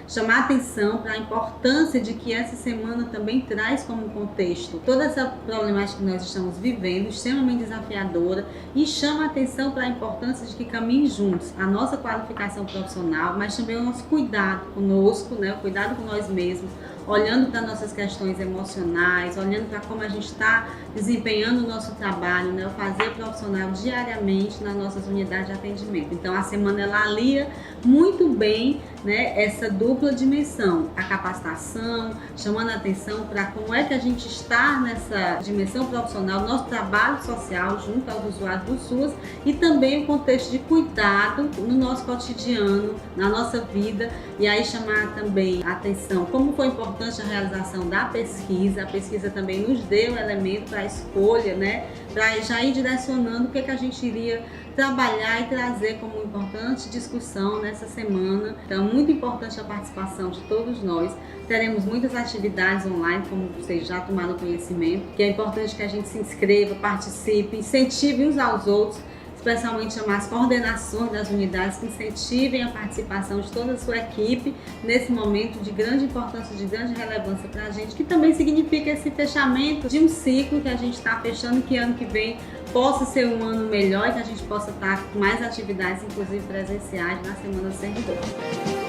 chamar atenção para a importância de que essa semana também traz como contexto toda essa problemática que nós estamos vivendo, extremamente desafiadora, e chama atenção para a importância de que caminhem juntos a nossa qualificação profissional, mas também o nosso cuidado conosco, né, o cuidado com nós mesmos, olhando para nossas questões emocionais, olhando para como a gente está desempenhando o nosso trabalho, né, o fazer profissional diariamente nas nossas unidades de atendimento. Então a semana ela alia muito bem, né, essa dupla dimensão, a capacitação, chamando a atenção para como é que a gente está nessa dimensão profissional, nosso trabalho social junto aos usuários do SUAS, e também o contexto de cuidado no nosso cotidiano, na nossa vida, e aí chamar também a atenção como foi importante a realização da pesquisa. A pesquisa também nos deu elemento para a escolha, né, para já ir direcionando o que a gente iria trabalhar e trazer como importante discussão nessa semana. Então, muito importante a participação de todos nós. Teremos muitas atividades online, como vocês já tomaram conhecimento, que é importante que a gente se inscreva, participe, incentive uns aos outros, especialmente as coordenações das unidades que incentivem a participação de toda a sua equipe nesse momento de grande importância, de grande relevância para a gente, que também significa esse fechamento de um ciclo que a gente está fechando, que ano que vem possa ser um ano melhor e que a gente possa estar com mais atividades, inclusive presenciais, na Semana Servidor.